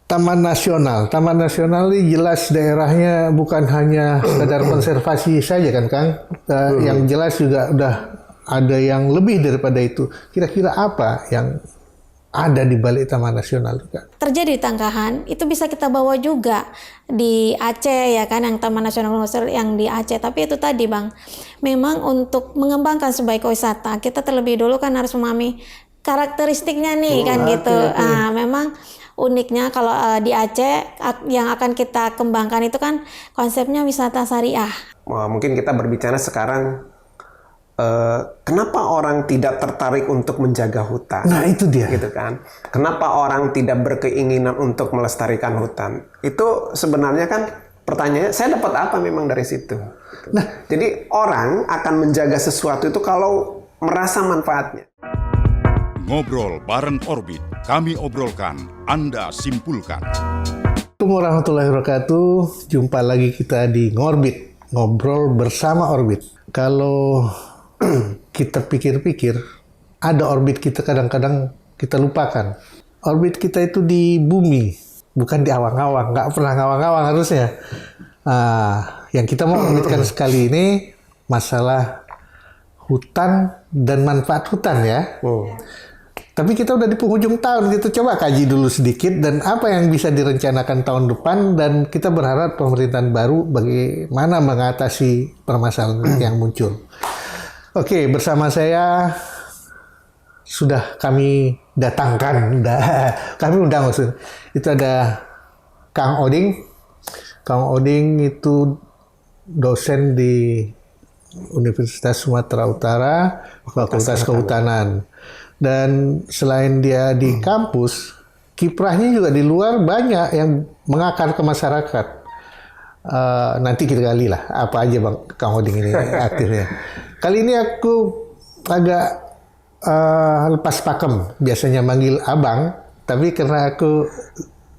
Taman Nasional. Taman Nasional ini jelas daerahnya bukan hanya sekadar konservasi saja kan, Kang. Yang jelas juga udah ada yang lebih daripada itu. Kira-kira apa yang ada di balik Taman Nasional juga? Terjadi tangkahan, itu bisa kita bawa juga di Aceh ya kan, yang Taman Nasional Loser yang di Aceh. Tapi itu tadi Bang, memang untuk mengembangkan sebagai wisata, kita terlebih dulu kan harus memahami karakteristiknya nih kan gitu. Memang uniknya kalau di Aceh yang akan kita kembangkan itu kan konsepnya wisata syariah. Wah, mungkin kita berbicara sekarang kenapa orang tidak tertarik untuk menjaga hutan? Nah, itu dia. Gitu kan? Kenapa orang tidak berkeinginan untuk melestarikan hutan? Itu sebenarnya kan pertanyaannya, saya dapat apa memang dari situ? Nah, jadi orang akan menjaga sesuatu itu kalau merasa manfaatnya. Ngobrol bareng Orbit, kami obrolkan, Anda simpulkan. Assalamualaikum warahmatullahi wabarakatuh. Jumpa lagi kita di Ngorbit, ngobrol bersama Orbit. Kalau kita pikir-pikir, ada orbit kita kadang-kadang kita lupakan. Orbit kita itu di bumi, bukan di awang-awang. Nggak pernah ngawang-ngawang harusnya. Yang kita mau orbitkan sekali ini masalah hutan dan manfaat hutan ya. Tapi kita udah di penghujung tahun, kita coba kaji dulu sedikit dan apa yang bisa direncanakan tahun depan, dan kita berharap pemerintahan baru bagaimana mengatasi permasalahan yang muncul. Oke, bersama saya sudah kami datangkan, kami undang maksudnya. Itu ada Kang Oding. Kang Oding itu dosen di Universitas Sumatera Utara, Fakultas Kehutanan. Dan selain dia di kampus, kiprahnya juga di luar banyak yang mengakar ke masyarakat. Nanti kita gali lah apa aja Bang Kang Oding ini aktifnya. Kali ini aku agak lepas pakem, biasanya manggil Abang, tapi karena aku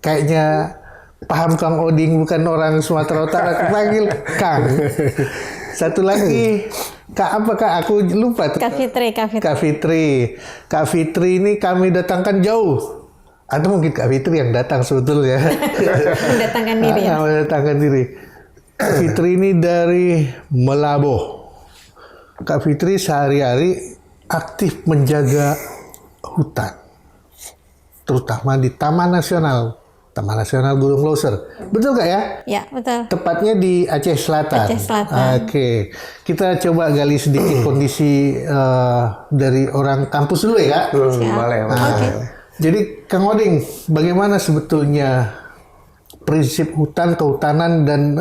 kayaknya paham Kang Oding bukan orang Sumatera Utara, aku panggil Kang. Satu lagi, Kak apa Kak? Aku lupa. Kak Fitri. Kak Fitri ini kami datangkan jauh. Atau mungkin Kak Fitri yang datang sebetulnya. Mendatangkan diri ya? Mendatangkan diri. Kak Fitri ini dari Melaboh. Kak Fitri sehari-hari aktif menjaga hutan. Terutama di Taman Nasional Gunung Loser. Betul nggak ya? Ya, betul. Tepatnya di Aceh Selatan. Aceh Selatan. Oke. Kita coba gali sedikit kondisi dari orang kampus dulu ya, Kak? Boleh. Jadi, Kang Oding, bagaimana sebetulnya prinsip hutan, kehutanan, dan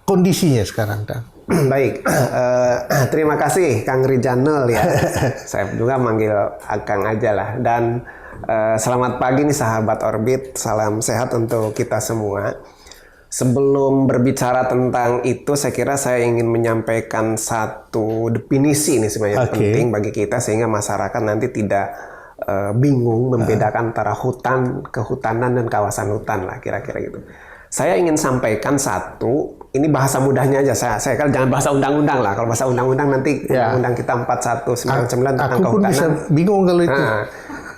kondisinya sekarang, Kang? Baik, terima kasih Kang Rijanul ya. Saya juga manggil Akang aja lah. Dan selamat pagi nih sahabat Orbit, salam sehat untuk kita semua. Sebelum berbicara tentang itu, saya kira saya ingin menyampaikan satu definisi ini sebenarnya penting bagi kita sehingga masyarakat nanti tidak bingung membedakan antara hutan, kehutanan, dan kawasan hutan lah kira-kira gitu. Saya ingin sampaikan satu, ini bahasa mudahnya aja, saya kan jangan bahasa undang-undang lah. Kalau bahasa undang-undang nanti undang kita 4199 tentang aku pun kehutanan. bisa bingung kalau itu. Nah,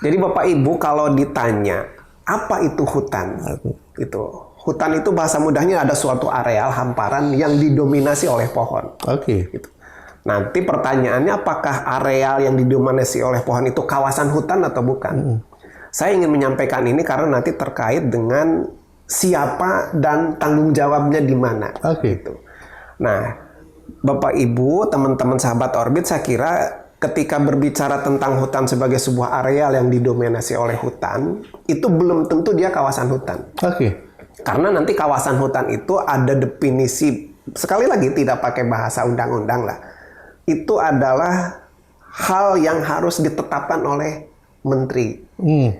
jadi Bapak Ibu kalau ditanya apa itu hutan, hutan itu bahasa mudahnya ada suatu areal hamparan yang didominasi oleh pohon. Gitu. Nanti pertanyaannya apakah areal yang didominasi oleh pohon itu kawasan hutan atau bukan? Saya ingin menyampaikan ini karena nanti terkait dengan siapa dan tanggung jawabnya di mana. Gitu. Nah, Bapak Ibu, teman-teman sahabat Orbit, saya kira ketika berbicara tentang hutan sebagai sebuah areal yang didominasi oleh hutan, itu belum tentu dia kawasan hutan. Karena nanti kawasan hutan itu ada definisi, sekali lagi tidak pakai bahasa undang-undang lah. Itu adalah hal yang harus ditetapkan oleh menteri.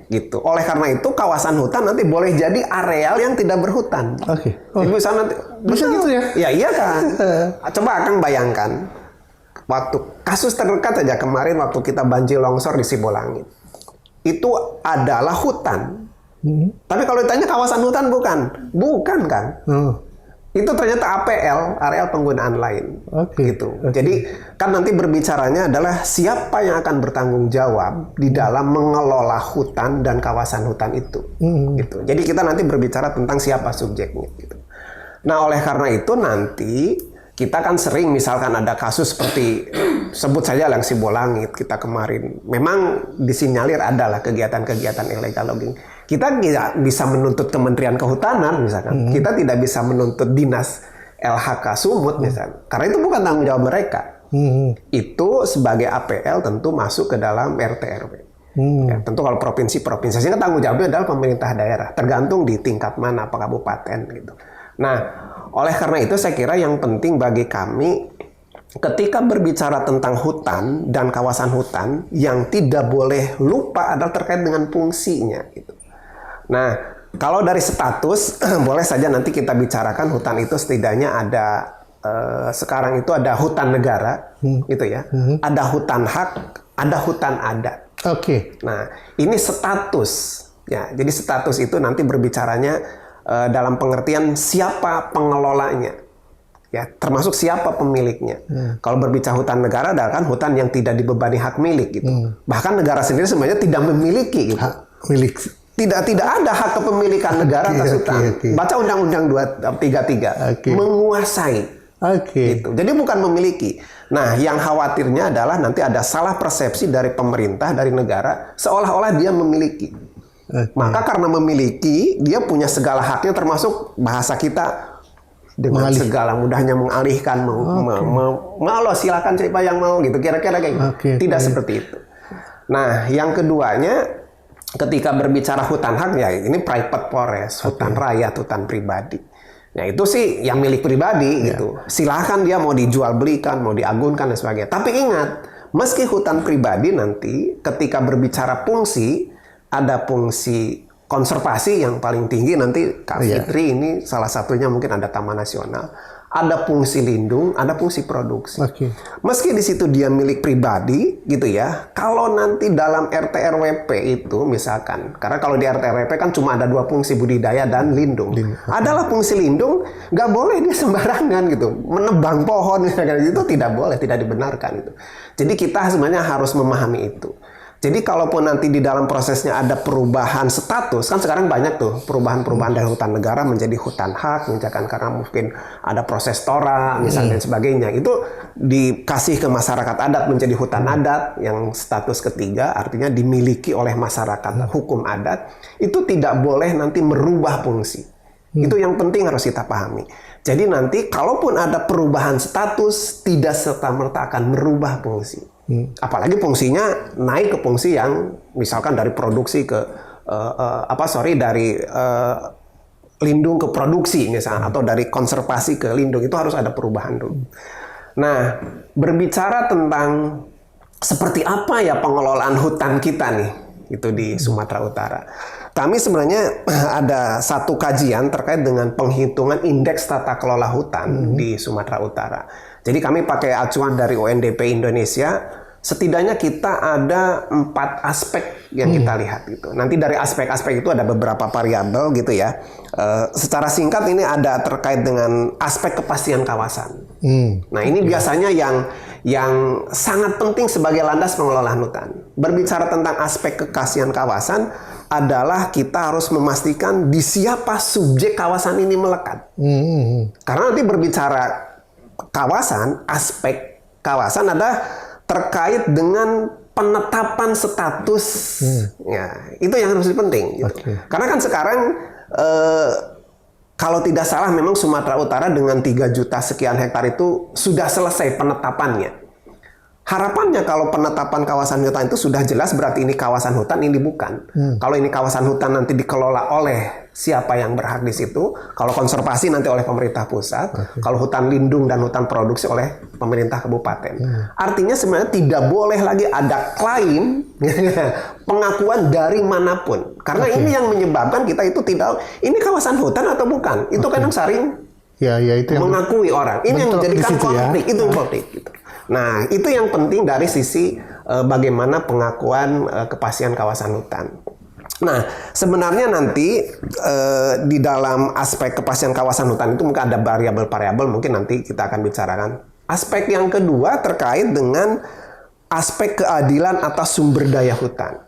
Gitu. Oleh karena itu kawasan hutan nanti boleh jadi areal yang tidak berhutan. Bisa nanti bisa gitu ya? Ya iya kan. Coba Akang bayangkan waktu kasus terdekat aja kemarin waktu kita banjir longsor di Sibolangit. Itu adalah hutan. Tapi kalau ditanya kawasan hutan bukan kan? Itu ternyata APL, areal penggunaan lain. Gitu. Jadi kan nanti berbicaranya adalah siapa yang akan bertanggung jawab di dalam mengelola hutan dan kawasan hutan itu. Gitu. Jadi kita nanti berbicara tentang siapa subjeknya. Gitu. Nah, oleh karena itu nanti kita kan sering misalkan ada kasus seperti sebut saja yang Sibolangit kita kemarin. Memang disinyalir adalah kegiatan-kegiatan illegal logging. Kita tidak bisa menuntut Kementerian Kehutanan misalkan. Kita tidak bisa menuntut Dinas LHK Sumut misalkan. Karena itu bukan tanggung jawab mereka. Itu sebagai APL tentu masuk ke dalam RT RW. Ya, tentu kalau provinsi-provinsi kan tanggung jawabnya adalah pemerintah daerah. Tergantung di tingkat mana, apa kabupaten gitu. Nah, oleh karena itu saya kira yang penting bagi kami ketika berbicara tentang hutan dan kawasan hutan yang tidak boleh lupa adalah terkait dengan fungsinya gitu. Nah, kalau dari status boleh saja nanti kita bicarakan hutan itu setidaknya ada sekarang itu ada hutan negara gitu ya. Ada hutan hak, ada hutan adat. Nah, ini status ya. Jadi status itu nanti berbicaranya dalam pengertian siapa pengelolanya. Ya, termasuk siapa pemiliknya. Kalau berbicara hutan negara adalah kan hutan yang tidak dibebani hak milik gitu. Bahkan negara sendiri sebenarnya tidak memiliki gitu. Hak milik. Tidak ada hak kepemilikan negara atas hutan. Baca Undang-Undang 233 menguasai. Gitu. Jadi bukan memiliki. Nah, yang khawatirnya adalah nanti ada salah persepsi dari pemerintah, dari negara seolah-olah dia memiliki. Maka karena memiliki, dia punya segala haknya termasuk bahasa kita dengan segala mudahnya mengalihkan, mau silakan siapa yang mau gitu. Kira-kira kayak gitu. Tidak seperti itu. Nah, yang keduanya ketika berbicara hutan hak ya ini private forest, hutan rakyat, hutan pribadi. Nah, itu sih yang milik pribadi gitu. Silahkan dia mau dijual belikan, mau diagunkan dan sebagainya. Tapi ingat, meski hutan pribadi nanti ketika berbicara fungsi, ada fungsi konservasi yang paling tinggi nanti Kak Fitri ini salah satunya mungkin ada Taman Nasional. Ada fungsi lindung, ada fungsi produksi. Meski di situ dia milik pribadi, gitu ya. Kalau nanti dalam RT RWP itu misalkan, karena kalau di RT RWP kan cuma ada 2 fungsi budidaya dan lindung. Adalah fungsi lindung, nggak boleh dia sembarangan gitu, menebang pohon misalkan itu tidak boleh, tidak dibenarkan itu. Jadi kita sebenarnya harus memahami itu. Jadi kalaupun nanti di dalam prosesnya ada perubahan status, kan sekarang banyak tuh perubahan-perubahan dari hutan negara menjadi hutan hak, misalkan karena mungkin ada proses tora, misalnya dan sebagainya. Itu dikasih ke masyarakat adat menjadi hutan adat yang status ketiga, artinya dimiliki oleh masyarakat hukum adat. Itu tidak boleh nanti merubah fungsi. Itu yang penting harus kita pahami. Jadi nanti kalaupun ada perubahan status, tidak serta-merta akan merubah fungsi. Apalagi fungsinya naik ke fungsi yang misalkan dari produksi ke dari lindung ke produksi misalnya, atau dari konservasi ke lindung, itu harus ada perubahan dulu. Nah, berbicara tentang seperti apa ya pengelolaan hutan kita nih itu di Sumatera Utara. Kami sebenarnya ada satu kajian terkait dengan penghitungan indeks tata kelola hutan di Sumatera Utara. Jadi kami pakai acuan dari UNDP Indonesia, setidaknya kita ada 4 aspek yang kita lihat gitu. Nanti dari aspek-aspek itu ada beberapa variabel gitu ya. Secara singkat ini ada terkait dengan aspek kepastian kawasan. Nah, ini biasanya yang sangat penting sebagai landas pengelolaan hutan. Berbicara tentang aspek kepastian kawasan adalah kita harus memastikan di siapa subjek kawasan ini melekat. Karena nanti berbicara kawasan, aspek kawasan ada terkait dengan penetapan status. Ya, itu yang harus penting. Gitu. Karena kan sekarang kalau tidak salah memang Sumatera Utara dengan 3 juta sekian hektar itu sudah selesai penetapannya. Harapannya kalau penetapan kawasan hutan itu sudah jelas berarti ini kawasan hutan, ini bukan. Kalau ini kawasan hutan nanti dikelola oleh siapa yang berhak di situ. Kalau konservasi nanti oleh pemerintah pusat. Kalau hutan lindung dan hutan produksi oleh pemerintah kabupaten. Artinya sebenarnya tidak boleh lagi ada klaim pengakuan dari manapun. Karena ini yang menyebabkan kita itu tidak ini kawasan hutan atau bukan. Itu kadang sering itu yang mengakui orang. Ini yang menjadikan konflik. Itu konflik gitu. Nah, itu yang penting dari sisi bagaimana pengakuan kepastian kawasan hutan. Nah, sebenarnya nanti di dalam aspek kepastian kawasan hutan itu mungkin ada variabel-variabel, mungkin nanti kita akan bicarakan. Aspek yang kedua terkait dengan aspek keadilan atas sumber daya hutan.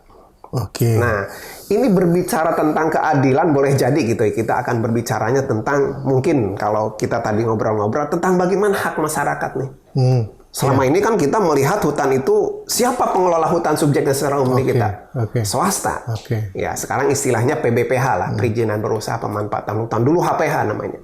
Oke. Nah, ini berbicara tentang keadilan boleh jadi gitu ya. Kita akan berbicaranya tentang mungkin kalau kita tadi ngobrol-ngobrol tentang bagaimana hak masyarakat nih. Selama ini kan kita melihat hutan itu siapa pengelola hutan subjeknya secara umum kita? Swasta. Ya, sekarang istilahnya PBPH lah, perizinan berusaha pemanfaatan hutan. Dulu HPH namanya.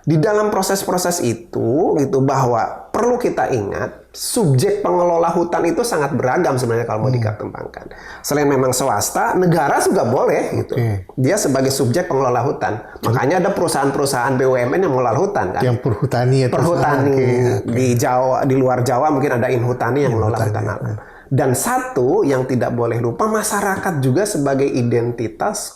Di dalam proses-proses itu bahwa perlu kita ingat subjek pengelola hutan itu sangat beragam sebenarnya kalau mau dikembangkan. Selain memang swasta, negara juga boleh gitu. Dia sebagai subjek pengelola hutan. Makanya ada perusahaan-perusahaan BUMN yang mengelola hutan kan. Yang perhutani itu. Perhutani di Jawa, di luar Jawa mungkin ada Inhutani yang mengelola hutan alam. Dan satu yang tidak boleh lupa, masyarakat juga sebagai identitas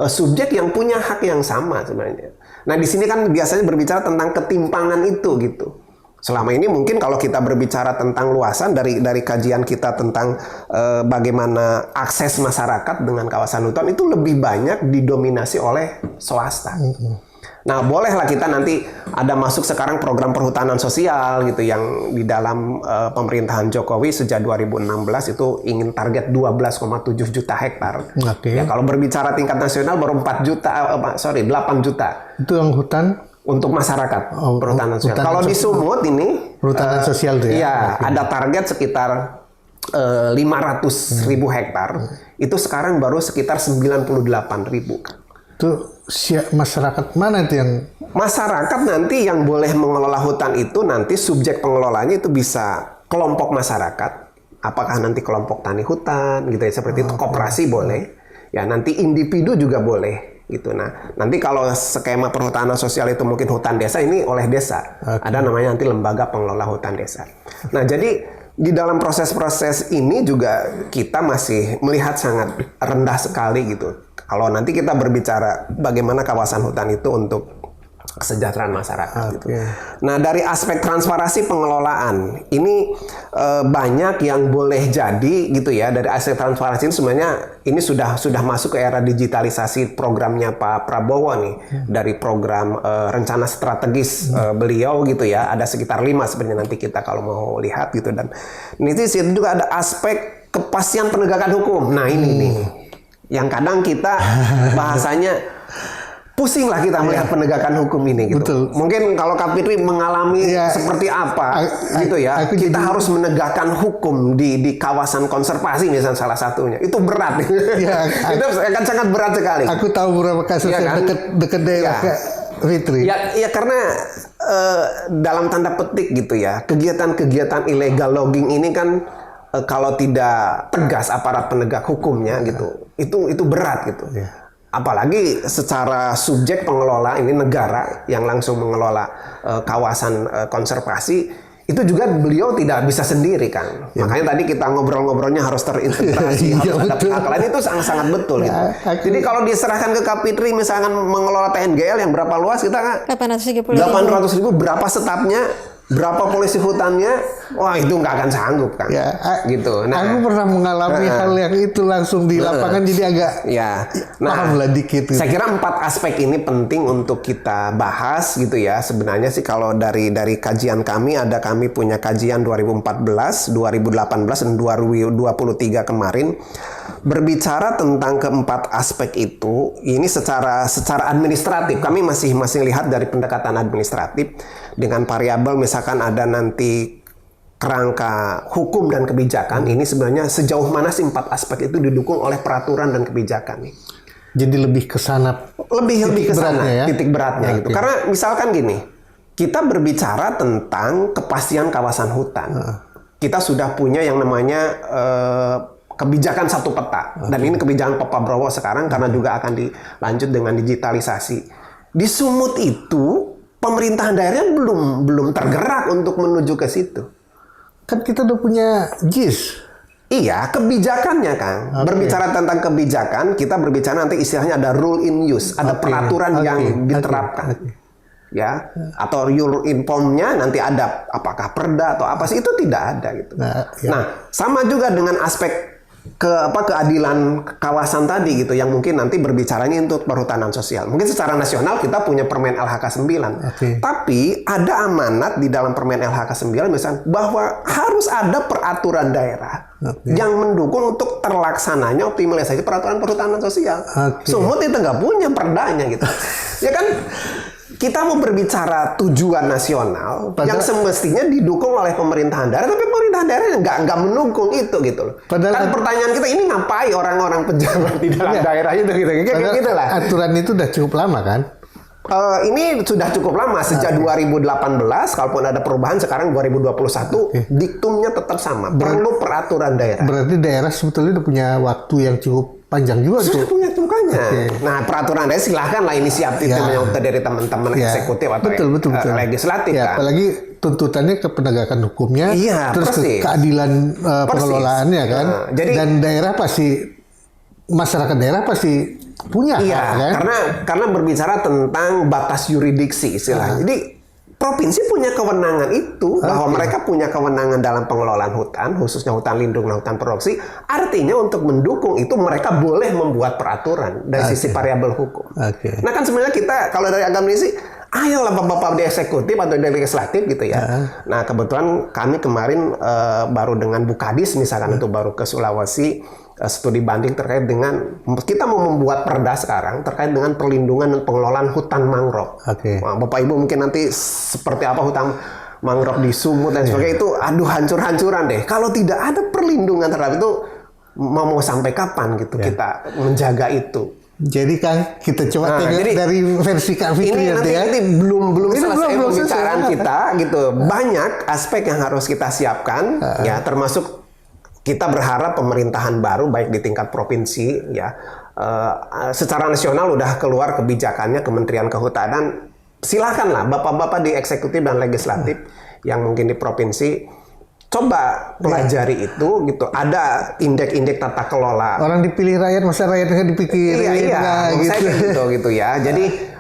subjek yang punya hak yang sama sebenarnya. Nah, di sini kan biasanya berbicara tentang ketimpangan itu gitu. Selama ini mungkin kalau kita berbicara tentang luasan dari kajian kita tentang bagaimana akses masyarakat dengan kawasan hutan itu lebih banyak didominasi oleh swasta. Nah, bolehlah kita nanti ada masuk sekarang program perhutanan sosial gitu yang di dalam pemerintahan Jokowi sejak 2016 itu ingin target 12,7 juta hektar. Ya, kalau berbicara tingkat nasional baru 8 juta. Itu yang hutan untuk masyarakat perhutanan sosial. Kalau di Sumut ini perhutanan sosial itu ya. Iya, ada target sekitar 500.000 hektar. Itu sekarang baru sekitar 98.000 kan. Itu masyarakat mana itu yang? Masyarakat nanti yang boleh mengelola hutan itu nanti subjek pengelolanya itu bisa kelompok masyarakat. Apakah nanti kelompok tani hutan gitu ya, seperti itu, koperasi boleh. Ya, nanti individu juga boleh gitu. Nah, nanti kalau skema perhutanan sosial itu mungkin hutan desa, ini oleh desa. Ada namanya nanti lembaga pengelola hutan desa. Nah, jadi di dalam proses-proses ini juga kita masih melihat sangat rendah sekali gitu. Kalau nanti kita berbicara bagaimana kawasan hutan itu untuk kesejahteraan masyarakat gitu. Nah, dari aspek transparansi pengelolaan ini banyak yang boleh jadi gitu ya. Dari aspek transparansi ini sebenarnya ini sudah masuk ke era digitalisasi programnya Pak Prabowo nih. Dari program rencana strategis beliau gitu ya. Ada sekitar 5 sebenarnya nanti kita kalau mau lihat gitu. Dan ini situ juga ada aspek kepastian penegakan hukum. Nah, ini nih yang kadang kita bahasanya pusing lah kita melihat penegakan hukum ini gitu. Betul. Mungkin kalau Kak Fitri mengalami seperti apa gitu ya. Kita harus menegakkan hukum di kawasan konservasi misalnya salah satunya. Itu berat. Itu akan sangat berat sekali. Aku tahu beberapa kasus yang dekat daerah Kak Fitri. Ya karena dalam tanda petik gitu ya. Kegiatan-kegiatan illegal logging ini kan kalau tidak tegas aparat penegak hukumnya gitu, itu berat gitu. Apalagi secara subjek pengelola ini negara yang langsung mengelola kawasan konservasi, itu juga beliau tidak bisa sendiri kan. Makanya tadi kita ngobrol-ngobrolnya harus terintegrasi, harus ada pihak lain, itu sangat betul gitu. Jadi kalau diserahkan ke Kak Fitri misalkan mengelola TNGL yang berapa luas kita kan? 830.000. Berapa stafnya? Berapa polisi hutannya? Wah, itu nggak akan sanggup kan? Gitu. Nah, aku pernah mengalami hal yang itu langsung di lapangan, jadi agak paham lah dikit. Gitu. Saya kira 4 aspek ini penting untuk kita bahas gitu ya. Sebenarnya sih kalau dari kajian kami punya kajian 2014, 2018 dan 2023 kemarin berbicara tentang keempat aspek itu. Ini secara administratif kami masih lihat dari pendekatan administratif dengan variabel misalkan ada nanti kerangka hukum dan kebijakan. Ini sebenarnya sejauh mana sih 4 aspek itu didukung oleh peraturan dan kebijakan nih. Jadi lebih ke sana. Lebih ke sana titik beratnya gitu. Karena misalkan gini, kita berbicara tentang kepastian kawasan hutan. Kita sudah punya yang namanya kebijakan satu peta. Dan ini kebijakan Pak Prabowo sekarang karena juga akan dilanjut dengan digitalisasi. Di Sumut itu pemerintahan daerahnya belum tergerak untuk menuju ke situ. Kan kita udah punya JIS. Iya, kebijakannya Kang. Berbicara tentang kebijakan, kita berbicara nanti istilahnya ada rule in use, ada peraturan yang diterapkan. Ya, atau rule in form-nya nanti ada apakah perda atau apa sih, itu tidak ada gitu. Nah, sama juga dengan aspek keadilan kawasan tadi gitu, yang mungkin nanti berbicaranya untuk perhutanan sosial. Mungkin secara nasional kita punya Permen LHK 9. Tapi ada amanat di dalam Permen LHK 9 misalnya bahwa harus ada peraturan daerah yang mendukung untuk terlaksananya optimalisasi peraturan perhutanan sosial. Sumut itu nggak punya perdanya gitu. Ya kan? Kita mau berbicara tujuan nasional yang semestinya didukung oleh pemerintahan daerah, tapi pemerintahan daerah nggak mendukung itu gitu loh. Kan pertanyaan kita ini ngapain orang-orang pejabat di dalam daerah itu gitu gitu lah. Aturan itu udah cukup lama kan? Ini sudah cukup lama, sejak 2018, kalaupun ada perubahan sekarang 2021, diktumnya tetap sama, perlu peraturan daerah. Berarti daerah sebetulnya udah punya waktu yang cukup panjang juga sudah tuh. punya makanya. Nah, peraturan daerah silahkan lah inisiatifnya dari teman-teman eksekutif atau betul. legislatif kan. Apalagi tuntutannya ke penegakan hukumnya, terus ke keadilan pengelolaannya kan. Jadi, dan daerah pasti, masyarakat daerah pasti punya kan? karena berbicara tentang batas yurisdiksi istilahnya. Jadi provinsi punya kewenangan itu, bahwa mereka punya kewenangan dalam pengelolaan hutan, khususnya hutan lindung dan hutan produksi. Artinya untuk mendukung itu mereka boleh membuat peraturan dari sisi variabel hukum. Nah kan sebenarnya kita kalau dari agama ini sih, ayolah bapak-bapak di eksekutif atau di legislatif gitu ya. Nah kebetulan kami kemarin baru dengan Bu Kadis misalkan itu baru ke Sulawesi, studi banding terkait dengan kita mau membuat perda sekarang terkait dengan perlindungan dan pengelolaan hutan mangrove. Nah, Bapak Ibu mungkin nanti seperti apa hutan mangrove di Sumut dan sebagainya itu, aduh hancur-hancuran deh. Kalau tidak ada perlindungan terhadap itu, mau sampai kapan gitu kita menjaga itu? Jadi kan kita coba tengok dari versi Kak Fitri ini belum selesai pembicaraan kita gitu. Banyak aspek yang harus kita siapkan ya, termasuk kita berharap pemerintahan baru baik di tingkat provinsi ya, secara nasional udah keluar kebijakannya Kementerian Kehutanan. Silakanlah bapak-bapak di eksekutif dan legislatif yang mungkin di provinsi coba pelajari itu gitu. Ada indeks-indeks tata kelola. Orang dipilih rakyat, masa rakyatnya dipikirin. Gitu ya. Jadi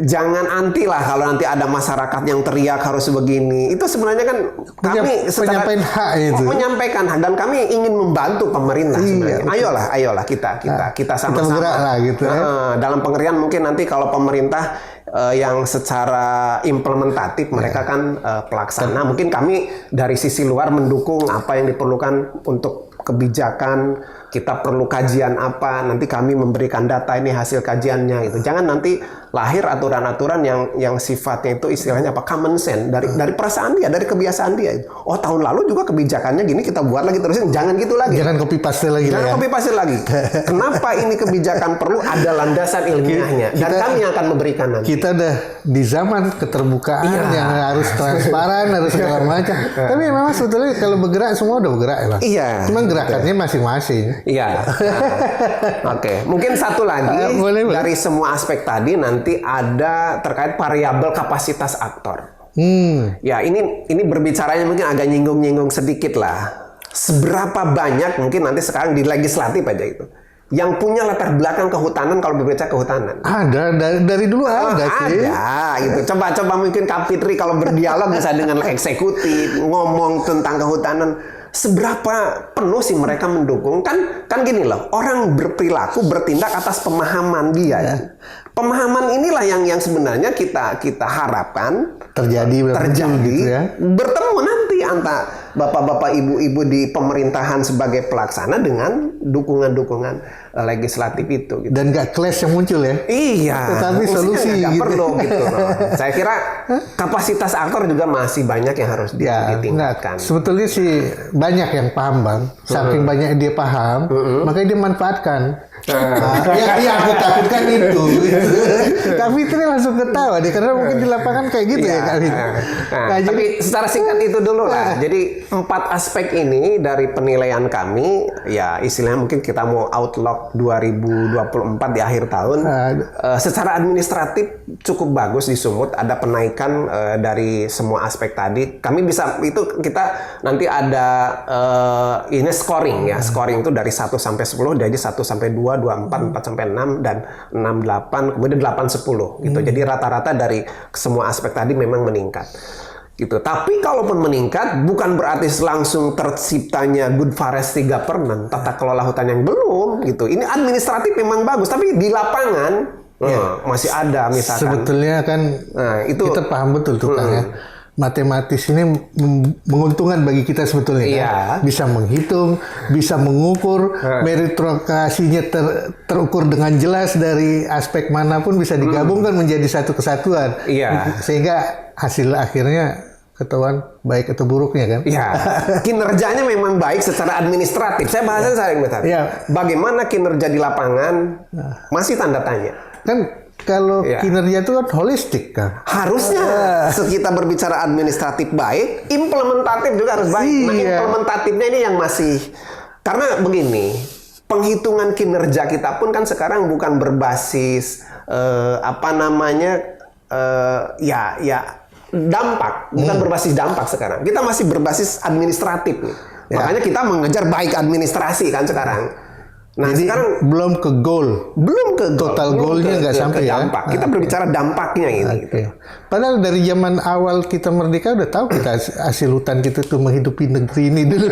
jangan anti lah kalau nanti ada masyarakat yang teriak harus begini. Itu sebenarnya kan kami penyampaian hak itu. Menyampaikan hak, dan kami ingin membantu pemerintah sebenarnya. Ayolah kita sama-sama. Kita bergerak lah gitu. Dalam pengertian mungkin nanti kalau pemerintah yang secara implementatif mereka kan pelaksana. Mungkin kami dari sisi luar mendukung apa yang diperlukan untuk kebijakan. Kita perlu kajian apa, nanti kami memberikan data ini hasil kajiannya gitu. Jangan nanti lahir aturan-aturan yang sifatnya itu istilahnya apa, common sense dari perasaan dia, dari kebiasaan dia. Oh tahun lalu juga kebijakannya gini, kita buat lagi terusin. Jangan gitu lagi. Jangan copy paste lagi. Kenapa ini kebijakan perlu ada landasan ilmiahnya, dan kami akan memberikan nanti. Kita udah di zaman keterbukaan yang harus transparan, harus segala macam. Tapi memang sebetulnya kalau bergerak semua udah bergerak ya, Pak. Cuman gerakannya masing-masing. Oke. Mungkin satu lagi dari semua aspek tadi nanti ada terkait variabel kapasitas aktor. Ya ini berbicaranya mungkin agak nyinggung-nyinggung sedikit lah. Seberapa banyak mungkin nanti sekarang di legislatif aja itu yang punya latar belakang kehutanan kalau berbicara kehutanan. Ada dari dulu ada sih. Ada gitu. Coba mungkin Kak Fitri kalau berdialog misalnya dengan eksekutif ngomong tentang kehutanan. Seberapa penuh sih mereka mendukung? Kan gini loh, orang berperilaku bertindak atas pemahaman dia ya. Pemahaman inilah yang sebenarnya kita harapkan terjadi gitu ya. Bertemu nanti antara bapak-bapak ibu-ibu di pemerintahan sebagai pelaksana dengan dukungan-dukungan legislatif itu gitu. Dan gak clash yang muncul ya. Iya. Tetapi solusi gak gitu. perlu gitu. Saya kira kapasitas aktor juga masih banyak yang harus ditingkatkan. Sebetulnya sih banyak yang paham, Bang. Saking banyak dia paham, makanya dia manfaatkan. Yang aku takutkan itu. Kak Fitri langsung ketawa deh, karena mungkin di lapangan kayak gitu ya Kak Fitri. Jadi secara singkat itu dulu lah. Jadi 4 aspek ini dari penilaian kami, ya istilahnya mungkin kita mau outlook 2024 di akhir tahun. Secara administratif cukup bagus di Sumut, ada penaikan dari semua aspek tadi. Kami bisa itu kita nanti ada ini scoring ya. Scoring itu dari 1 sampai 10, jadi 1 sampai 2, 2, 4, 4 sampai 6, dan 6, 8, kemudian 8, 10 gitu. Jadi rata-rata dari semua aspek tadi memang meningkat. gitu. Tapi kalaupun meningkat bukan berarti langsung terciptanya good forestry governance, tata kelola hutan yang belum gitu. Ini administratif memang bagus, tapi di lapangan masih ada misalkan. Sebetulnya kan itu kita paham betul tuh Kang ya. Matematis ini menguntungkan bagi kita sebetulnya. Iya. Kan? Bisa menghitung, bisa mengukur, meritokrasinya terukur dengan jelas dari aspek manapun bisa digabungkan menjadi satu kesatuan. Iya. Sehingga hasil akhirnya ketahuan baik atau buruknya kan? Iya. Kinerjanya memang baik secara administratif. Saya bahasnya saya bentar. Iya. Bagaimana kinerja di lapangan masih tanda tanya. Kan kalau kinerja itu kan holistik kan. Harusnya kita berbicara administratif baik, implementatif juga harus baik. Nah, implementatifnya ini yang masih, karena begini, penghitungan kinerja kita pun kan sekarang bukan berbasis dampak, bukan berbasis dampak sekarang. Kita masih berbasis administratif nih. Makanya kita mengejar baik administrasi kan sekarang. Nah, jadi sekarang belum ke goal. Belum ke total goalnya nggak sampai ya. Dampak. Kita berbicara dampaknya ini. Gitu. Padahal dari zaman awal kita merdeka udah tahu kita hasil hutan kita tuh menghidupi negeri ini dulu.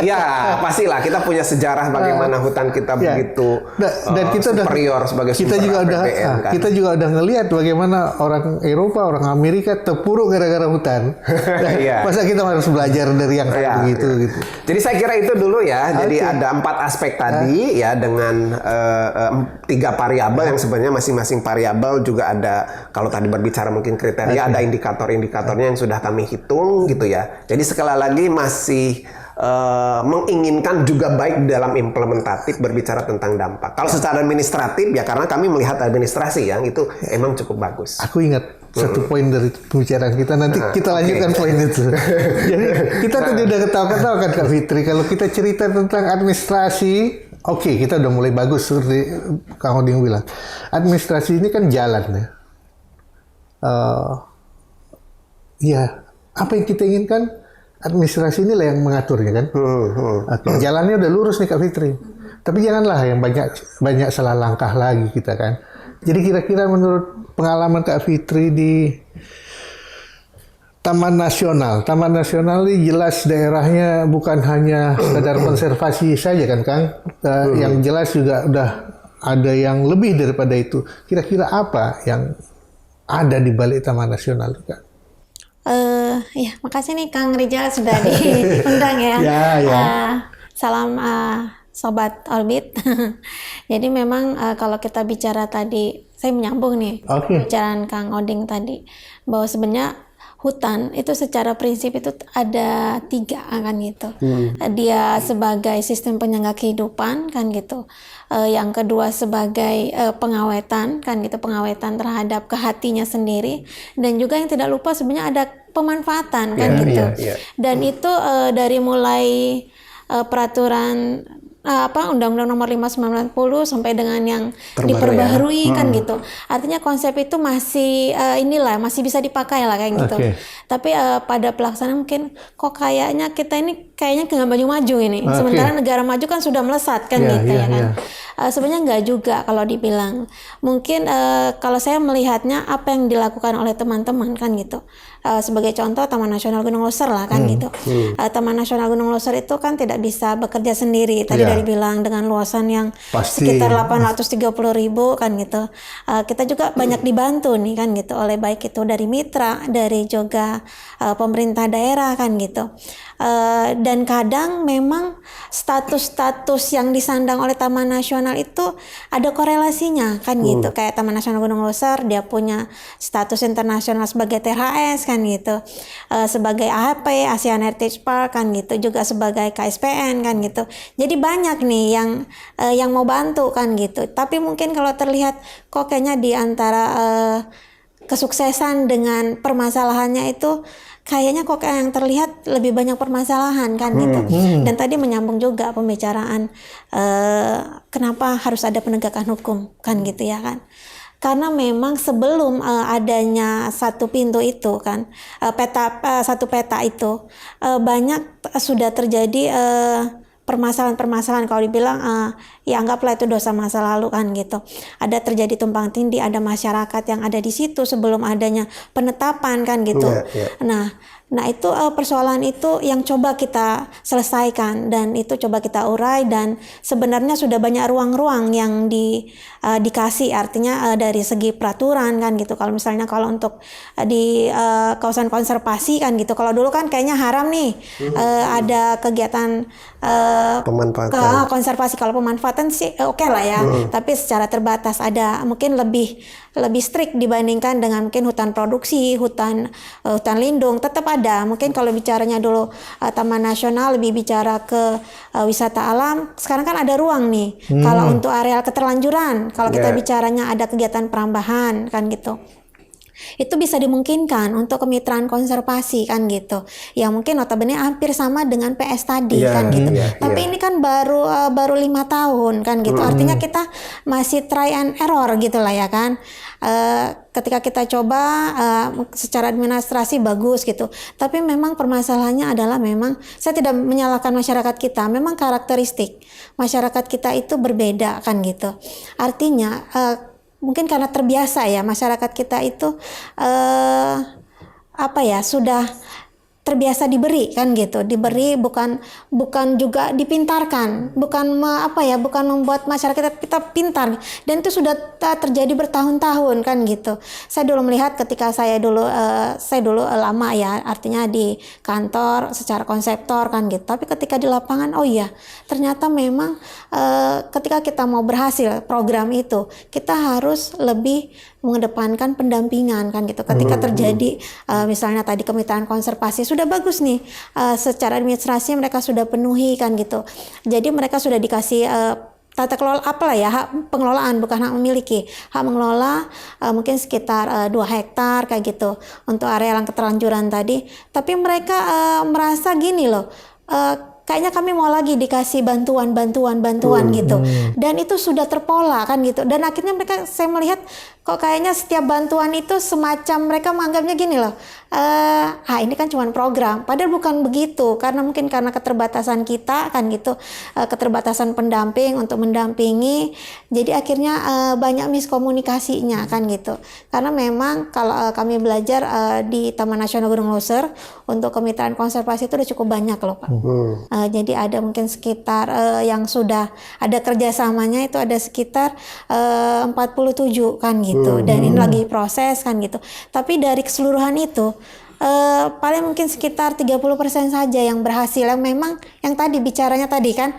Ya, pastilah kita punya sejarah bagaimana hutan kita begitu dan kita superior sebagai kita juga APBN, kan? Kita juga udah ngelihat bagaimana orang Eropa, orang Amerika terpuruk gara-gara hutan. Masa kita harus belajar dari yang kayak begitu gitu. Jadi saya kira itu dulu ya. Jadi ada 4 aspek tadi ya, dengan 3 variabel yang sebenarnya masing-masing variabel juga ada, kalau tadi berbicara mungkin kriteria, ada indikator-indikatornya yang sudah kami hitung gitu ya. Jadi sekali lagi masih menginginkan juga baik dalam implementatif berbicara tentang dampak. Kalau secara administratif ya karena kami melihat administrasi yang itu emang cukup bagus. Aku ingat satu poin dari pembicaraan kita, nanti kita lanjutkan poin itu. Jadi kita tadi udah ketawa-ketawa kan Kak Fitri, kalau kita cerita tentang administrasi, oke, kita udah mulai bagus seperti Kang Oding bilang. Administrasi ini kan jalan ya. Apa yang kita inginkan, administrasi inilah yang mengaturnya kan. Jalannya udah lurus nih Kak Fitri. Tapi janganlah yang banyak salah langkah lagi kita kan. Jadi kira-kira menurut pengalaman Kak Fitri di Taman Nasional ini jelas daerahnya bukan hanya sekadar konservasi saja kan Kang. Yang jelas juga udah ada yang lebih daripada itu. Kira-kira apa yang ada di balik Taman Nasional itu Kang? Ya, makasih nih Kang Rijal sudah diundang ya. Salam Sobat Orbit. Jadi memang kalau kita bicara tadi, saya menyambung nih bicaraan Kang Oding tadi, bahwa sebenarnya hutan itu secara prinsip itu ada 3 kan gitu. Dia sebagai sistem penyangga kehidupan kan gitu. Yang kedua sebagai pengawetan kan gitu, pengawetan terhadap kehatinya sendiri, dan juga yang tidak lupa sebenarnya ada pemanfaatan kan gitu. Dan itu dari mulai peraturan Undang-Undang Nomor 5 1990 sampai dengan yang diperbaharui kan gitu. Artinya konsep itu masih masih bisa dipakai lah kayak gitu. Tapi pada pelaksanaan mungkin kok kayaknya kita ini nggak maju-maju ini. Sementara negara maju kan sudah melesat kan gitu ya kan. Sebenarnya nggak juga kalau dibilang. Mungkin kalau saya melihatnya apa yang dilakukan oleh teman-teman kan gitu. Sebagai contoh Taman Nasional Gunung Loser lah kan gitu. Taman Nasional Gunung Loser itu kan tidak bisa bekerja sendiri. Tadi dari bilang dengan luasan yang sekitar 830.000 kan gitu. Kita juga banyak dibantu nih kan gitu oleh baik itu dari mitra, dari juga pemerintah daerah kan gitu. Dan kadang memang status-status yang disandang oleh Taman Nasional itu ada korelasinya kan gitu. Kayak Taman Nasional Gunung Loser dia punya status internasional sebagai THS kan gitu, sebagai AHP ASEAN Heritage Park kan gitu, juga sebagai KSPN kan gitu. Jadi banyak nih yang mau bantu kan gitu. Tapi mungkin kalau terlihat kok kayaknya di antara kesuksesan dengan permasalahannya itu kayaknya kok yang terlihat lebih banyak permasalahan kan gitu. Dan tadi menyambung juga pembicaraan kenapa harus ada penegakan hukum kan gitu ya kan. Karena memang sebelum adanya satu pintu itu kan, satu peta itu banyak sudah terjadi permasalahan-permasalahan, kalau dibilang ya anggaplah itu dosa masa lalu kan gitu. Ada terjadi tumpang tindih, ada masyarakat yang ada di situ sebelum adanya penetapan kan gitu. Nah, Nah itu persoalan itu yang coba kita selesaikan dan itu coba kita urai, dan sebenarnya sudah banyak ruang-ruang yang dikasih, artinya dari segi peraturan kan gitu. Kalau misalnya kalau untuk di kawasan konservasi kan gitu, kalau dulu kan kayaknya haram nih ada kegiatan Pemanfaatan. konservasi. Kalau pemanfaatan sih oke lah ya, tapi secara terbatas, ada mungkin lebih strict dibandingkan dengan mungkin hutan produksi, hutan lindung tetap ada. Mungkin kalau bicaranya dulu Taman Nasional lebih bicara ke wisata alam, sekarang kan ada ruang nih. Kalau untuk areal keterlanjuran, kalau kita bicaranya ada kegiatan perambahan kan gitu, itu bisa dimungkinkan untuk kemitraan konservasi kan gitu, yang mungkin notabene hampir sama dengan PS tadi kan gitu. Tapi ini kan baru 5 tahun kan gitu, artinya kita masih try and error gitu lah ya kan. Ketika kita coba secara administrasi bagus gitu, tapi memang permasalahannya adalah memang saya tidak menyalahkan masyarakat kita, memang karakteristik masyarakat kita itu berbeda kan gitu. Artinya mungkin karena terbiasa ya, masyarakat kita itu sudah terbiasa diberi kan gitu, diberi bukan juga dipintarkan, bukan membuat masyarakat kita pintar, dan itu sudah terjadi bertahun-tahun kan gitu. Saya dulu melihat ketika saya dulu lama ya, artinya di kantor secara konseptor kan gitu, tapi ketika di lapangan ternyata memang ketika kita mau berhasil program itu, kita harus lebih mengedepankan pendampingan kan gitu. Ketika terjadi misalnya tadi kemitraan konservasi sudah bagus nih, secara administrasi mereka sudah penuhi kan gitu, jadi mereka sudah dikasih tata kelola hak pengelolaan, bukan hak memiliki, hak mengelola mungkin sekitar 2 hektar kayak gitu untuk area yang keterlanjuran tadi. Tapi mereka merasa gini loh, kayaknya kami mau lagi dikasih bantuan gitu, dan itu sudah terpola kan gitu. Dan akhirnya saya melihat kok kayaknya setiap bantuan itu semacam mereka menganggapnya gini loh, ini kan cuma program, padahal bukan begitu, karena mungkin karena keterbatasan kita kan gitu, keterbatasan pendamping untuk mendampingi, jadi akhirnya banyak miskomunikasinya kan gitu. Karena memang kalau kami belajar di Taman Nasional Gunung Leuser untuk kemitraan konservasi itu udah cukup banyak loh Pak. Jadi ada mungkin sekitar yang sudah ada kerjasamanya itu ada sekitar 47 kan gitu. Dan ini lagi proses kan gitu. Tapi dari keseluruhan itu paling mungkin sekitar 30% saja yang berhasil, yang memang yang tadi bicaranya tadi kan,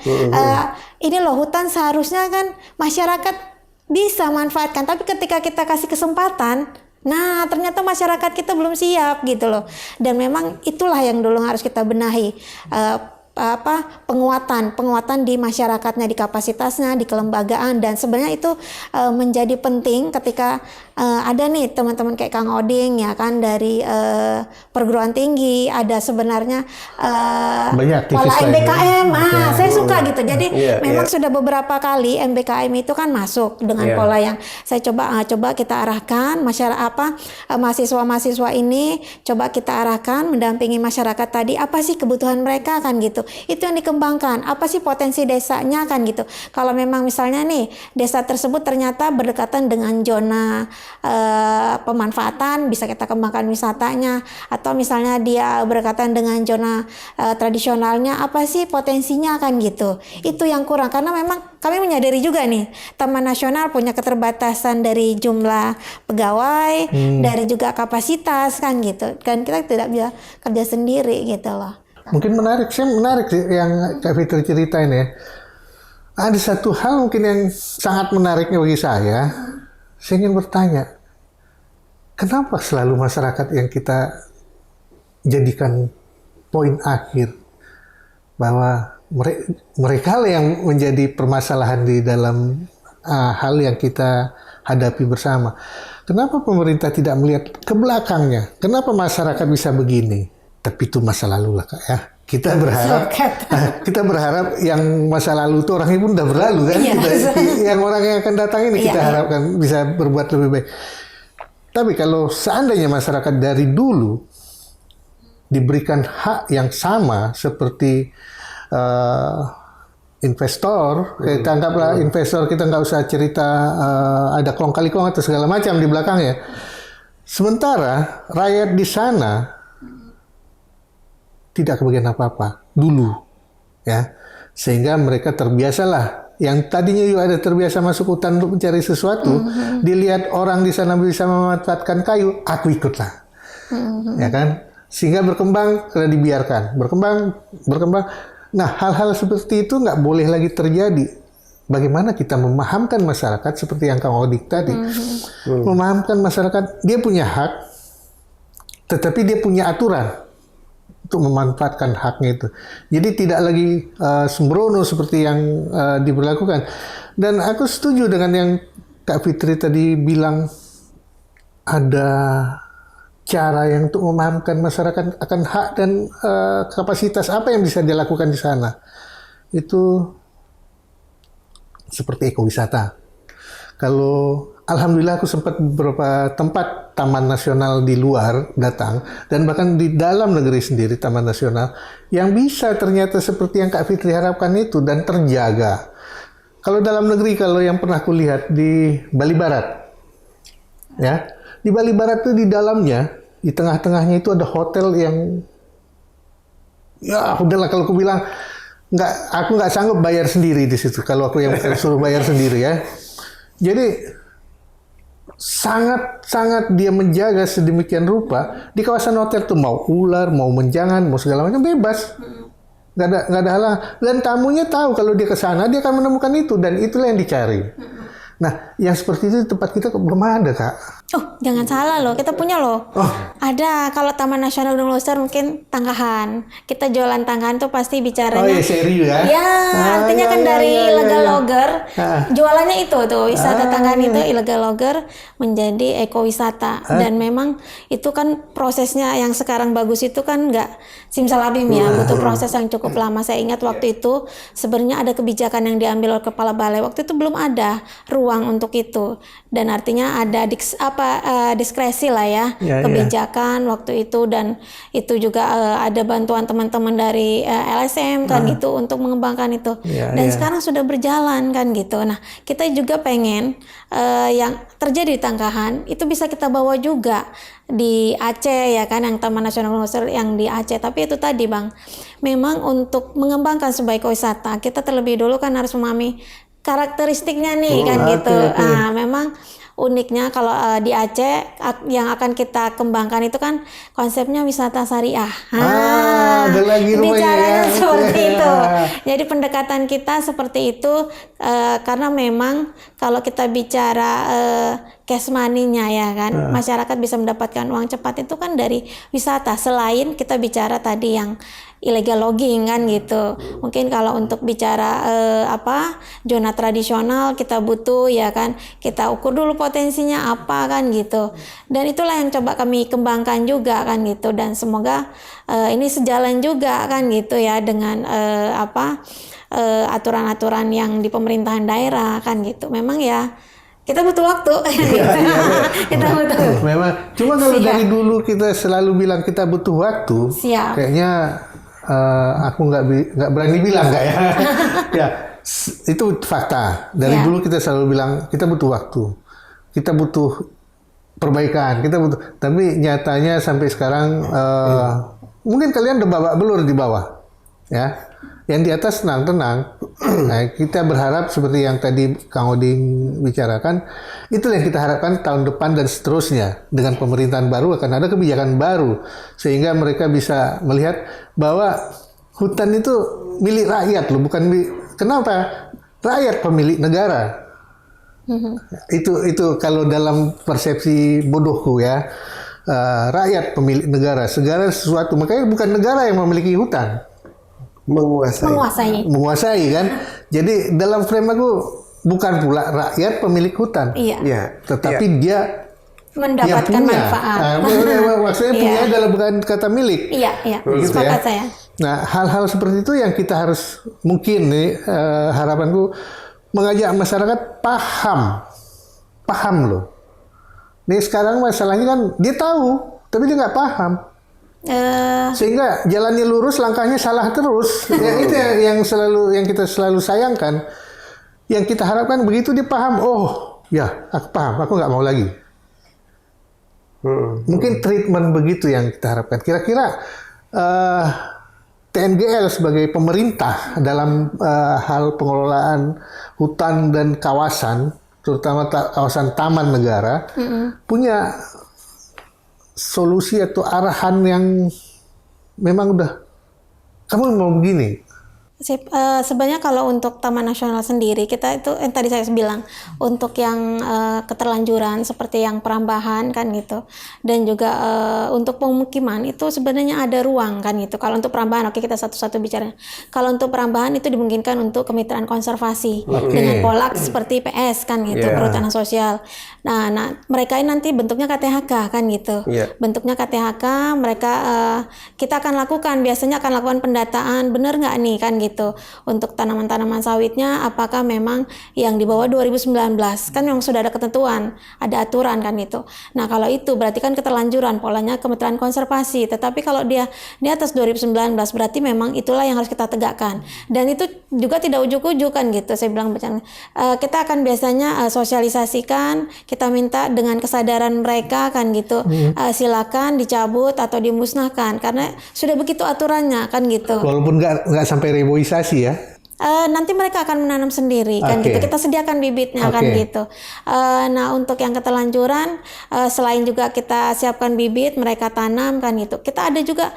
ini loh hutan seharusnya kan masyarakat bisa manfaatkan, tapi ketika kita kasih kesempatan, nah ternyata masyarakat kita belum siap gitu loh. Dan memang itulah yang dulu harus kita benahi, penguatan di masyarakatnya, di kapasitasnya, di kelembagaan. Dan sebenarnya itu menjadi penting ketika ada nih teman-teman kayak Kang Oding ya kan, dari perguruan tinggi, ada sebenarnya pola MBKM, saya suka gitu. Jadi memang sudah beberapa kali MBKM itu kan masuk dengan pola yang saya coba kita arahkan mahasiswa-mahasiswa ini, coba kita arahkan mendampingi masyarakat tadi, apa sih kebutuhan mereka kan gitu. Itu yang dikembangkan, apa sih potensi desanya kan gitu. Kalau memang misalnya nih desa tersebut ternyata berdekatan dengan zona pemanfaatan, bisa kita kembangkan wisatanya, atau misalnya dia berdekatan dengan zona tradisionalnya, apa sih potensinya kan gitu. Itu yang kurang, karena memang kami menyadari juga nih Taman Nasional punya keterbatasan dari jumlah pegawai, dari juga kapasitas kan gitu, kan kita tidak bisa kerja sendiri gitu loh. Mungkin menarik sih yang Kak Fitri ceritain ya. Ada satu hal mungkin yang sangat menariknya bagi saya ingin bertanya, kenapa selalu masyarakat yang kita jadikan poin akhir bahwa mereka yang menjadi permasalahan di dalam hal yang kita hadapi bersama? Kenapa pemerintah tidak melihat ke belakangnya? Kenapa masyarakat bisa begini? Tapi itu masa lalu lah Kak ya. Kita berharap yang masa lalu itu orangnya pun udah berlalu kan. Yang orang yang akan datang ini kita harapkan bisa berbuat lebih baik. Tapi kalau seandainya masyarakat dari dulu diberikan hak yang sama seperti investor, kita anggaplah investor, kita nggak usah cerita ada kong kali kong atau segala macam di belakangnya. Sementara rakyat di sana tidak kebagian apa-apa dulu, ya, sehingga mereka terbiasalah. Yang tadinya juga ada terbiasa masuk hutan untuk mencari sesuatu, dilihat orang di sana bisa memanfaatkan kayu, aku ikutlah, ya kan? Sehingga berkembang karena dibiarkan, berkembang. Nah, hal-hal seperti itu nggak boleh lagi terjadi. Bagaimana kita memahamkan masyarakat seperti yang Kang Odik tadi, memahamkan masyarakat dia punya hak, tetapi dia punya aturan untuk memanfaatkan haknya itu. Jadi tidak lagi sembrono seperti yang diberlakukan. Dan aku setuju dengan yang Kak Fitri tadi bilang, ada cara yang untuk memahamkan masyarakat akan hak dan kapasitas apa yang bisa dilakukan di sana. Itu seperti ekowisata. Kalau alhamdulillah aku sempat beberapa tempat taman nasional di luar datang, dan bahkan di dalam negeri sendiri taman nasional yang bisa ternyata seperti yang Kak Fitri harapkan itu dan terjaga. Kalau dalam negeri, kalau yang pernah aku lihat di Bali Barat, ya, di Bali Barat itu di dalamnya, di tengah-tengahnya itu ada hotel yang, ya udahlah kalau aku bilang aku nggak sanggup bayar sendiri di situ. Kalau aku yang suruh bayar sendiri, ya. Jadi sangat dia menjaga sedemikian rupa di kawasan hotel tuh, mau ular, mau menjangan, mau segala macam bebas, nggak ada halang. Dan tamunya tahu kalau dia ke sana dia akan menemukan itu, dan itulah yang dicari. Nah, yang seperti itu di tempat kita belum ada, Kak. Oh, jangan salah loh, kita punya loh. Ada, kalau Taman Nasional Gunung Leuser mungkin tangkahan. Kita jualan tangkahan tuh pasti bicaranya. Oh ya, serius ya? Ya, artinya kan dari illegal logger. Jualannya itu tuh, wisata tangkahan itu illegal logger menjadi ekowisata. Dan memang itu kan prosesnya yang sekarang bagus itu kan nggak simsalabim ya, butuh proses yang cukup lama. Saya ingat waktu itu sebenarnya ada kebijakan yang diambil oleh Kepala Balai. Waktu itu belum ada ruang untuk itu. Dan artinya ada diskresi lah ya, kebijakan waktu itu, dan itu juga ada bantuan teman-teman dari LSM kan gitu untuk mengembangkan itu. Dan sekarang sudah berjalan kan gitu. Nah, kita juga pengen yang terjadi di Tangkahan itu bisa kita bawa juga di Aceh ya kan, yang Taman Nasional Gunung Leuser yang di Aceh. Tapi itu tadi Bang, memang untuk mengembangkan sebagai ekowisata kita terlebih dulu kan harus memahami karakteristiknya nih kan gitu. Nah, memang uniknya kalau di Aceh yang akan kita kembangkan itu kan konsepnya wisata syariah. Bicaranya seperti itu. Jadi pendekatan kita seperti itu karena memang kalau kita bicara cash money-nya ya kan, masyarakat bisa mendapatkan uang cepat itu kan dari wisata. Selain kita bicara tadi yang illegal logging kan gitu. Mungkin kalau untuk bicara zona tradisional kita butuh ya kan, kita ukur dulu potensinya apa kan gitu. Dan itulah yang coba kami kembangkan juga kan gitu, dan semoga ini sejalan juga kan gitu ya dengan aturan-aturan yang di pemerintahan daerah kan gitu. Memang ya kita butuh waktu. Kita butuh. Memang. Cuma kalau dari dulu kita selalu bilang kita butuh waktu. Kayaknya aku nggak berani bilang nggak ya. Ya, itu fakta. Dari dulu kita selalu bilang kita butuh waktu, kita butuh perbaikan, kita butuh. Tapi nyatanya sampai sekarang mungkin kalian udah babak belur di bawah, ya. Yang di atas tenang-tenang. Nah, kita berharap seperti yang tadi Kang Oding bicarakan, itulah yang kita harapkan tahun depan dan seterusnya. Dengan pemerintahan baru akan ada kebijakan baru, sehingga mereka bisa melihat bahwa hutan itu milik rakyat loh, bukan kenapa? Rakyat pemilik negara. Itu kalau dalam persepsi bodohku ya, rakyat pemilik negara, segala sesuatu. Makanya bukan negara yang memiliki hutan. Menguasai kan. Jadi dalam frame aku bukan pula rakyat pemilik hutan, tetapi dia mendapatkan manfaat. Maksudnya punya adalah bukan kata milik. Gitu sepakat saya. Nah, hal-hal seperti itu yang kita harus mungkin nih harapanku mengajak masyarakat paham loh. Nih sekarang masalahnya kan dia tahu tapi dia nggak paham. Sehingga jalannya lurus, langkahnya salah terus. Ya, itu yang kita selalu sayangkan. Yang kita harapkan begitu dia paham. Oh, ya, aku paham. Aku nggak mau lagi. Mungkin treatment begitu yang kita harapkan. Kira-kira TNGL sebagai pemerintah dalam hal pengelolaan hutan dan kawasan, terutama kawasan taman negara, punya solusi atau arahan yang memang udah kamu mau begini. Sebenarnya kalau untuk Taman Nasional sendiri, kita itu yang tadi saya bilang, untuk yang keterlanjuran seperti yang perambahan kan gitu, dan juga untuk pemukiman itu sebenarnya ada ruang kan gitu. Kalau untuk perambahan, oke, kita satu-satu bicara. Kalau untuk perambahan itu dimungkinkan untuk kemitraan konservasi dengan pola seperti PS kan gitu, perhutanan sosial. Nah, mereka ini nanti bentuknya KTHK kan gitu. Bentuknya KTHK, mereka kita akan lakukan, biasanya akan lakukan pendataan, benar nggak nih kan gitu. Untuk tanaman-tanaman sawitnya apakah memang yang di bawah 2019 kan memang sudah ada ketentuan, ada aturan kan itu. Nah, kalau itu berarti kan keterlanjuran, polanya kemitraan konservasi. Tetapi kalau dia di atas 2019 berarti memang itulah yang harus kita tegakkan. Dan itu juga tidak ujuk-ujuk kan gitu. Saya bilang kita akan biasanya sosialisasikan, kita minta dengan kesadaran mereka kan gitu. Silakan dicabut atau dimusnahkan karena sudah begitu aturannya kan gitu. Walaupun nggak sampai reboisasi ya. Nanti mereka akan menanam sendiri kan gitu. Kita sediakan bibitnya kan gitu. Nah, untuk yang keterlanjuran selain juga kita siapkan bibit, mereka tanam kan gitu. Kita ada juga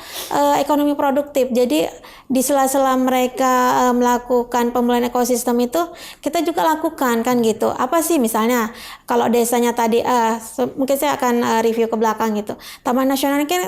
ekonomi produktif. Jadi di sela-sela mereka melakukan pemulihan ekosistem itu kita juga lakukan kan gitu. Apa sih misalnya kalau desanya tadi mungkin saya akan review ke belakang gitu. Taman Nasional ini kan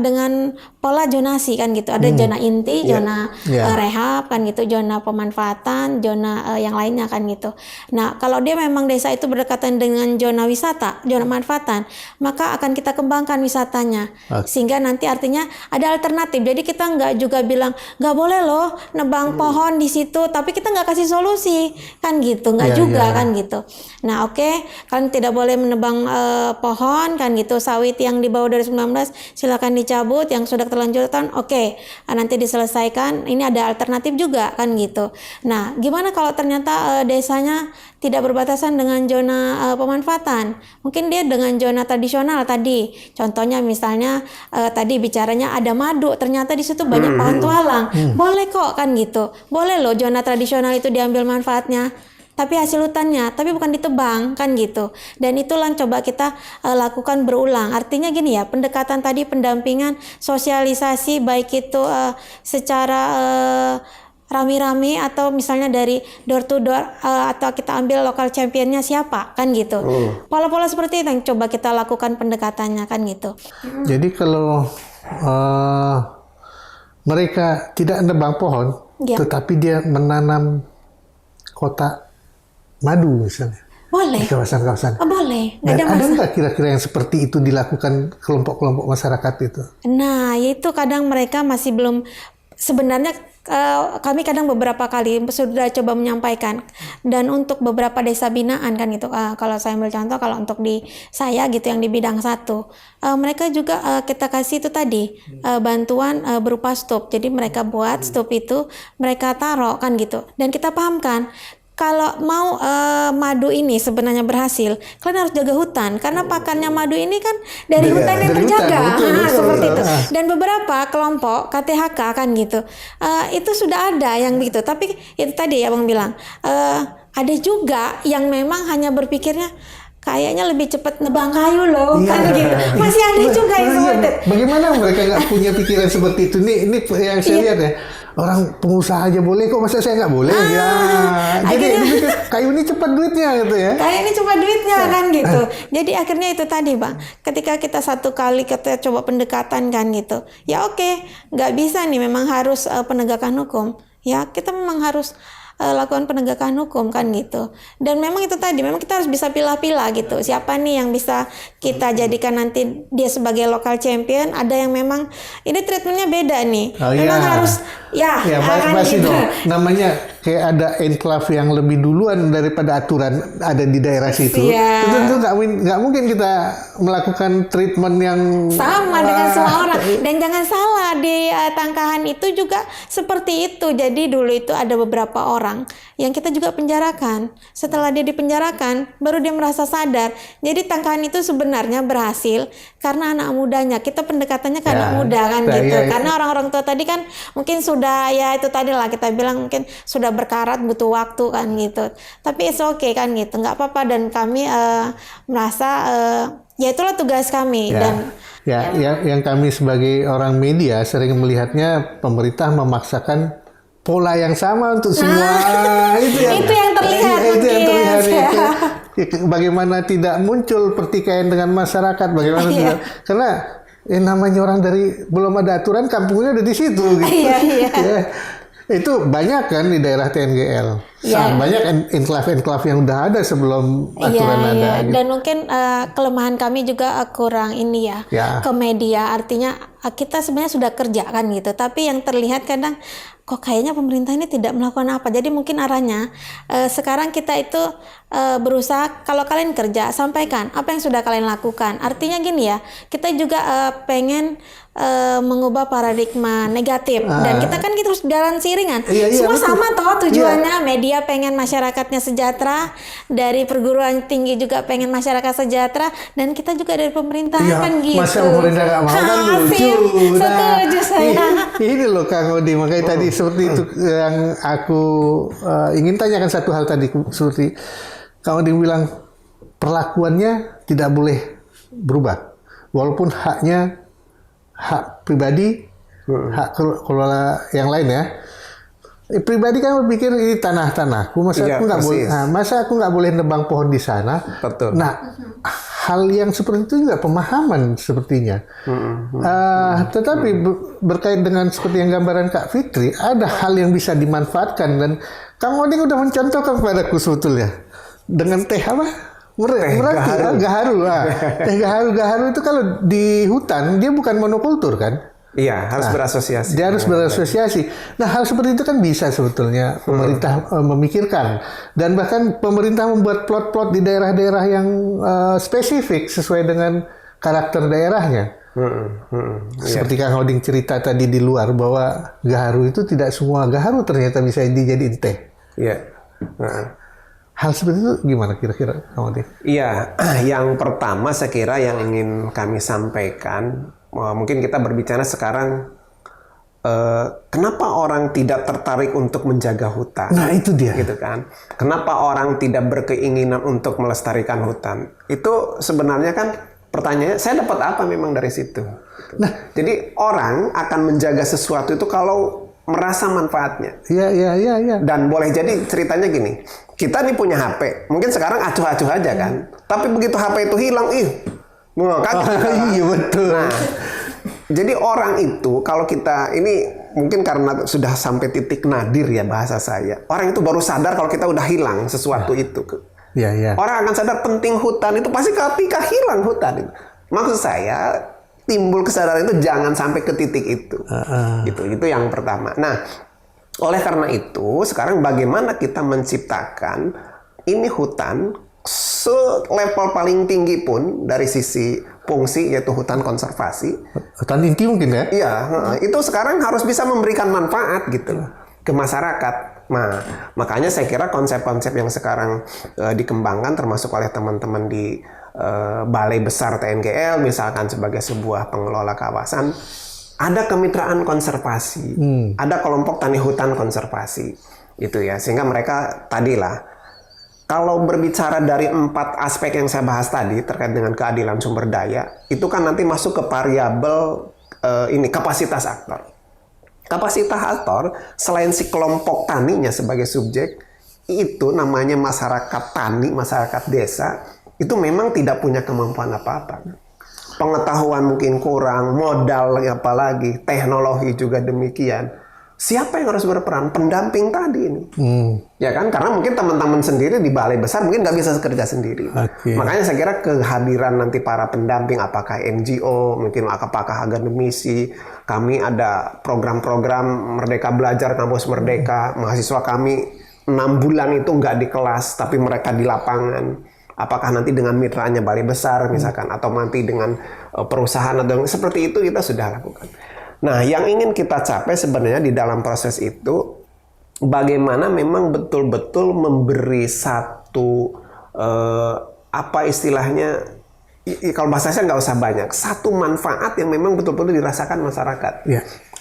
dengan pola zonasi kan gitu. Ada zona inti, zona rehab kan gitu, zona pemanfaatan, zona yang lainnya kan gitu. Nah, kalau dia memang desa itu berdekatan dengan zona wisata, zona manfaatan, maka akan kita kembangkan wisatanya. Sehingga nanti artinya ada alternatif. Jadi kita nggak juga bilang nggak boleh loh nebang pohon di situ, tapi kita nggak kasih solusi kan gitu, nggak juga kan gitu. Nah, kan tidak boleh menebang pohon kan gitu, sawit yang di bawah 2019 silakan dicabut, yang sudah terlanjuran nanti diselesaikan. Ini ada alternatif juga kan gitu. Nah, gimana kalau ternyata desanya tidak berbatasan dengan zona pemanfaatan? Mungkin dia dengan zona tradisional tadi. Contohnya misalnya tadi bicaranya ada madu, ternyata di situ banyak pohon tualang. Boleh kok kan gitu. Boleh loh zona tradisional itu diambil manfaatnya. Tapi hasil hutannya, tapi bukan ditebang kan gitu. Dan itulah yang coba kita lakukan berulang. Artinya gini ya, pendekatan tadi, pendampingan, sosialisasi baik itu secara rame-rame atau misalnya dari door to door atau kita ambil lokal championnya siapa kan gitu. Pola-pola seperti itu yang coba kita lakukan pendekatannya kan gitu. Jadi kalau mereka tidak nebang pohon, tetapi dia menanam kotak madu misalnya. Boleh. Di kawasan-kawasan. Boleh. Dan ada nggak kira-kira yang seperti itu dilakukan kelompok-kelompok masyarakat itu? Nah, itu kadang mereka masih belum. Sebenarnya kami kadang beberapa kali sudah coba menyampaikan, dan untuk beberapa desa binaan kan gitu, kalau saya ambil contoh, kalau untuk di saya gitu yang di bidang 1, mereka juga kita kasih itu tadi bantuan berupa stop. Jadi mereka buat stop itu, mereka taruh kan gitu, dan kita pahamkan kalau mau madu ini sebenarnya berhasil, kalian harus jaga hutan karena pakannya madu ini kan dari hutan yang terjaga, seperti itu. Dan beberapa kelompok KTHK kan gitu, itu sudah ada yang begitu. Tapi itu tadi ya Bang bilang, ada juga yang memang hanya berpikirnya kayaknya lebih cepat nebang kayu loh, kan begitu. Masih ada juga yang seperti itu. Bagaimana mereka nggak punya pikiran seperti itu? Ini yang saya lihat ya. Orang pengusaha aja boleh kok, masa saya nggak boleh? Jadi kayu ini cepat duitnya gitu ya. Kayu ini cepat duitnya kan gitu. Jadi akhirnya itu tadi Bang, ketika kita satu kali kita coba pendekatan kan gitu, ya nggak bisa nih, memang harus penegakan hukum. Ya kita memang harus lakukan penegakan hukum kan gitu. Dan memang itu tadi, memang kita harus bisa pilah-pilah gitu. Siapa nih yang bisa kita jadikan nanti dia sebagai local champion, ada yang memang ini treatmentnya beda nih. Memang harus kan gitu. Dong. Namanya kayak ada enclave yang lebih duluan daripada aturan ada di daerah situ. Iya. Tentu nggak mungkin kita melakukan treatment yang sama dengan semua orang. Dan jangan salah, di Tangkahan itu juga seperti itu. Jadi dulu itu ada beberapa orang yang kita juga penjarakan. Setelah dia dipenjarakan, baru dia merasa sadar. Jadi Tangkahan itu sebenarnya berhasil karena anak mudanya. Kita pendekatannya ke anak muda kan gitu. Karena orang-orang tua tadi kan mungkin sudah, ya itu tadi lah kita bilang, mungkin sudah berkarat, butuh waktu kan gitu. Tapi it's okay kan gitu, nggak apa-apa. Dan kami merasa ya itulah tugas kami. Dan yang kami sebagai orang media sering melihatnya pemerintah memaksakan pola yang sama untuk semua. Itu yang terlihat. Itu yang terlihat. Bagaimana tidak muncul pertikaian dengan masyarakat? Bagaimana tidak? Karena namanya orang dari belum ada aturan, kampungnya udah di situ. Gitu. Ya. Itu banyak kan di daerah TNGL. Banyak enklave-enklave yang udah ada sebelum aturan ada. Gitu. Dan mungkin kelemahan kami juga kurang ini ke media. Artinya kita sebenarnya sudah kerja kan gitu. Tapi yang terlihat kadang kok kayaknya pemerintah ini tidak melakukan apa. Jadi mungkin arahnya sekarang kita itu berusaha, kalau kalian kerja, sampaikan apa yang sudah kalian lakukan. Artinya gini ya, kita juga pengen mengubah paradigma negatif. Dan kita kan terus jalan siringan. Semua betul. Sama toh tujuannya. Media pengen masyarakatnya sejahtera, dari perguruan tinggi juga pengen masyarakat sejahtera, dan kita juga dari pemerintah kan gitu. Masa pemerintah nggak mau kan lucu. Setuju saya. Ini loh Kang Odi, makanya tadi seperti itu yang aku ingin tanyakan satu hal tadi, seperti Kang Odi bilang perlakuannya tidak boleh berubah, walaupun hak pribadi, hak kelola yang lain ya. Pribadi kan berpikir ini tanahku, masa aku nggak boleh nebang pohon di sana. Betul. Nah, hal yang seperti itu juga pemahaman sepertinya. Tetapi berkait dengan seperti yang gambaran Kak Fitri, ada hal yang bisa dimanfaatkan, dan Kang Oding udah mencontohkan kepadaku sebetulnya dengan teh apa? Gaharu. Teh gaharu itu kalau di hutan dia bukan monokultur kan? Iya, harus berasosiasi. Dia harus berasosiasi. Nah, hal seperti itu kan bisa sebetulnya pemerintah memikirkan. Dan bahkan pemerintah membuat plot-plot di daerah-daerah yang spesifik sesuai dengan karakter daerahnya. Seperti Kang Oding cerita tadi di luar, bahwa gaharu itu tidak semua gaharu ternyata bisa dijadiin teh. Iya. Hal seperti itu gimana kira-kira Kang Oding? Iya, yang pertama saya kira yang ingin kami sampaikan, mungkin kita berbicara sekarang kenapa orang tidak tertarik untuk menjaga hutan? Nah, itu dia. Gitu kan? Kenapa orang tidak berkeinginan untuk melestarikan hutan? Itu sebenarnya kan pertanyaannya, saya dapat apa memang dari situ? Nah, jadi orang akan menjaga sesuatu itu kalau merasa manfaatnya. Iya. Dan boleh jadi ceritanya gini, kita nih punya HP, mungkin sekarang acuh-acuh aja kan? Tapi begitu HP itu hilang, iya betul. Nah, jadi orang itu kalau kita ini mungkin karena sudah sampai titik nadir ya bahasa saya, orang itu baru sadar kalau kita udah hilang sesuatu itu. Iya. Orang akan sadar penting hutan itu pasti ketika hilang hutan itu. Maksud saya timbul kesadaran itu jangan sampai ke titik itu. Gitu. Itu yang pertama. Nah, oleh karena itu sekarang bagaimana kita menciptakan ini hutan level paling tinggi pun dari sisi fungsi, yaitu hutan konservasi. Hutan inti mungkin ya? Iya, itu sekarang harus bisa memberikan manfaat gitu ke masyarakat. Nah, makanya saya kira konsep-konsep yang sekarang dikembangkan termasuk oleh teman-teman di Balai Besar TNGL misalkan sebagai sebuah pengelola kawasan, ada kemitraan konservasi, ada kelompok tani hutan konservasi, gitu ya. Sehingga mereka tadilah, kalau berbicara dari 4 aspek yang saya bahas tadi terkait dengan keadilan sumber daya, itu kan nanti masuk ke variabel kapasitas aktor. Kapasitas aktor selain si kelompok taninya sebagai subjek, itu namanya masyarakat tani, masyarakat desa, itu memang tidak punya kemampuan apa-apa. Pengetahuan mungkin kurang, modal apalagi, teknologi juga demikian. Siapa yang harus berperan? Pendamping tadi ini. Ya kan? Karena mungkin teman-teman sendiri di balai besar mungkin nggak bisa kerja sendiri. Makanya saya kira kehadiran nanti para pendamping, apakah NGO, mungkin apakah akademisi, kami ada program-program Merdeka Belajar, Kampus Merdeka, mahasiswa kami 6 bulan itu nggak di kelas, tapi mereka di lapangan. Apakah nanti dengan mitranya balai besar misalkan, atau nanti dengan perusahaan atau seperti itu kita sudah lakukan. Nah, yang ingin kita capai sebenarnya di dalam proses itu bagaimana memang betul-betul memberi satu apa istilahnya, kalau bahasa saya nggak usah banyak, satu manfaat yang memang betul-betul dirasakan masyarakat.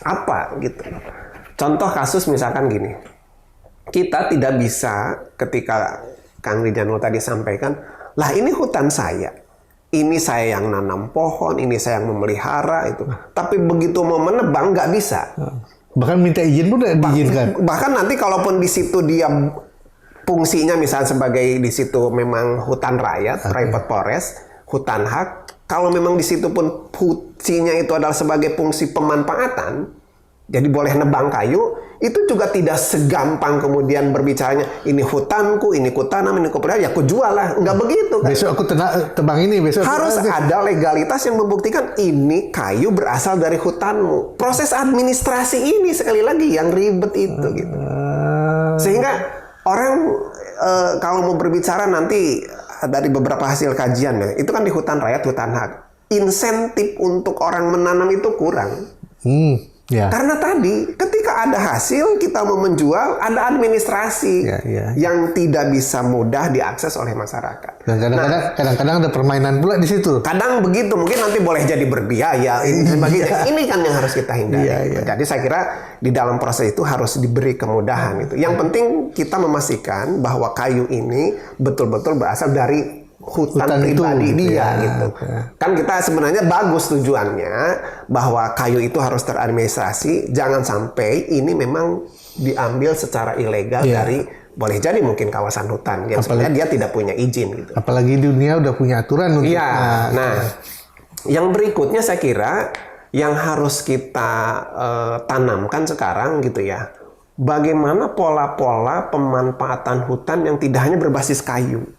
Apa gitu? Contoh kasus misalkan gini, kita tidak bisa ketika Kang Ridjano tadi sampaikan, lah ini hutan saya. Ini saya yang nanam pohon, ini saya yang memelihara itu. Tapi begitu mau menebang nggak bisa. Bahkan minta izin pun nggak diizinkan. Bahkan nanti kalaupun di situ dia fungsinya misalnya sebagai di situ memang hutan rakyat, private forest, hutan hak. Kalau memang di situ pun fungsinya itu adalah sebagai fungsi pemanfaatan, jadi boleh nebang kayu, itu juga tidak segampang kemudian berbicaranya ini hutanku, ini kutanam, ini kupelihara, ya aku jual lah. Enggak begitu kan. Besok aku tebang ini, besok harus ada legalitas yang membuktikan ini kayu berasal dari hutanmu. Proses administrasi ini sekali lagi yang ribet itu gitu. Sehingga orang kalau mau berbicara nanti dari beberapa hasil kajian ya, itu kan di hutan rakyat, hutan hak. Insentif untuk orang menanam itu kurang. Karena tadi ketika ada hasil kita mau menjual, ada administrasi yang tidak bisa mudah diakses oleh masyarakat. Dan kadang-kadang ada permainan pula di situ. Kadang begitu, mungkin nanti boleh jadi berbiaya ini sebagainya. Ini kan yang harus kita hindari. Jadi saya kira di dalam proses itu harus diberi kemudahan itu. Yang penting kita memastikan bahwa kayu ini betul-betul berasal dari hutan pribadi itu, dia gitu. Kan kita sebenarnya bagus tujuannya bahwa kayu itu harus teradministrasi, jangan sampai ini memang diambil secara ilegal dari boleh jadi mungkin kawasan hutan yang sebenarnya dia tidak punya izin gitu. Apalagi dunia udah punya aturan untuk nah, yang berikutnya saya kira yang harus kita tanamkan sekarang gitu ya. Bagaimana pola-pola pemanfaatan hutan yang tidak hanya berbasis kayu.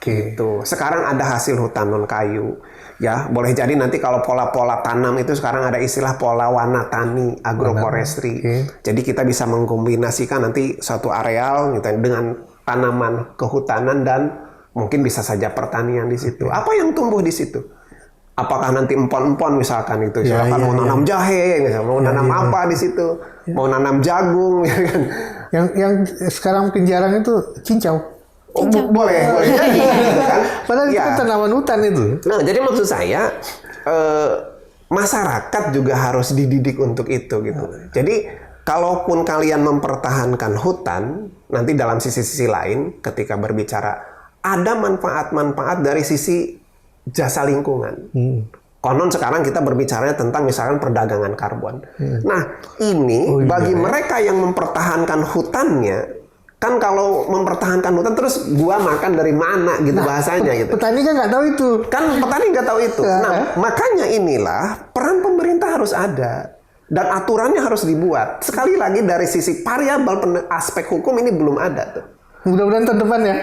Gitu. Sekarang ada hasil hutan non kayu, ya boleh jadi nanti kalau pola-pola tanam itu sekarang ada istilah pola wana tani, agroforestry. Jadi kita bisa mengkombinasikan nanti suatu areal gitu, dengan tanaman kehutanan dan mungkin bisa saja pertanian di situ. Apa yang tumbuh di situ? Apakah nanti empon-empon misalkan itu, silakan mau nanam jahe, misalkan, mau nanam apa di situ, mau nanam jagung, ya kan? Yang sekarang mungkin jarang itu cincau. Boleh jadi, kan? Padahal itu tanaman hutan itu. Nah, jadi maksud saya masyarakat juga harus dididik untuk itu gitu. Jadi kalaupun kalian mempertahankan hutan, nanti dalam sisi-sisi lain ketika berbicara ada manfaat-manfaat dari sisi jasa lingkungan. Konon sekarang kita berbicara tentang misalkan perdagangan karbon. Nah, ini bagi mereka yang mempertahankan hutannya. Kan kalau mempertahankan hutan terus gua makan dari mana gitu bahasanya gitu. Petani kan nggak tahu itu. Kan petani nggak tahu itu. Nah, makanya inilah peran pemerintah harus ada dan aturannya harus dibuat. Sekali lagi dari sisi variabel aspek hukum ini belum ada tuh. Mudah-mudahan tahun depan ya.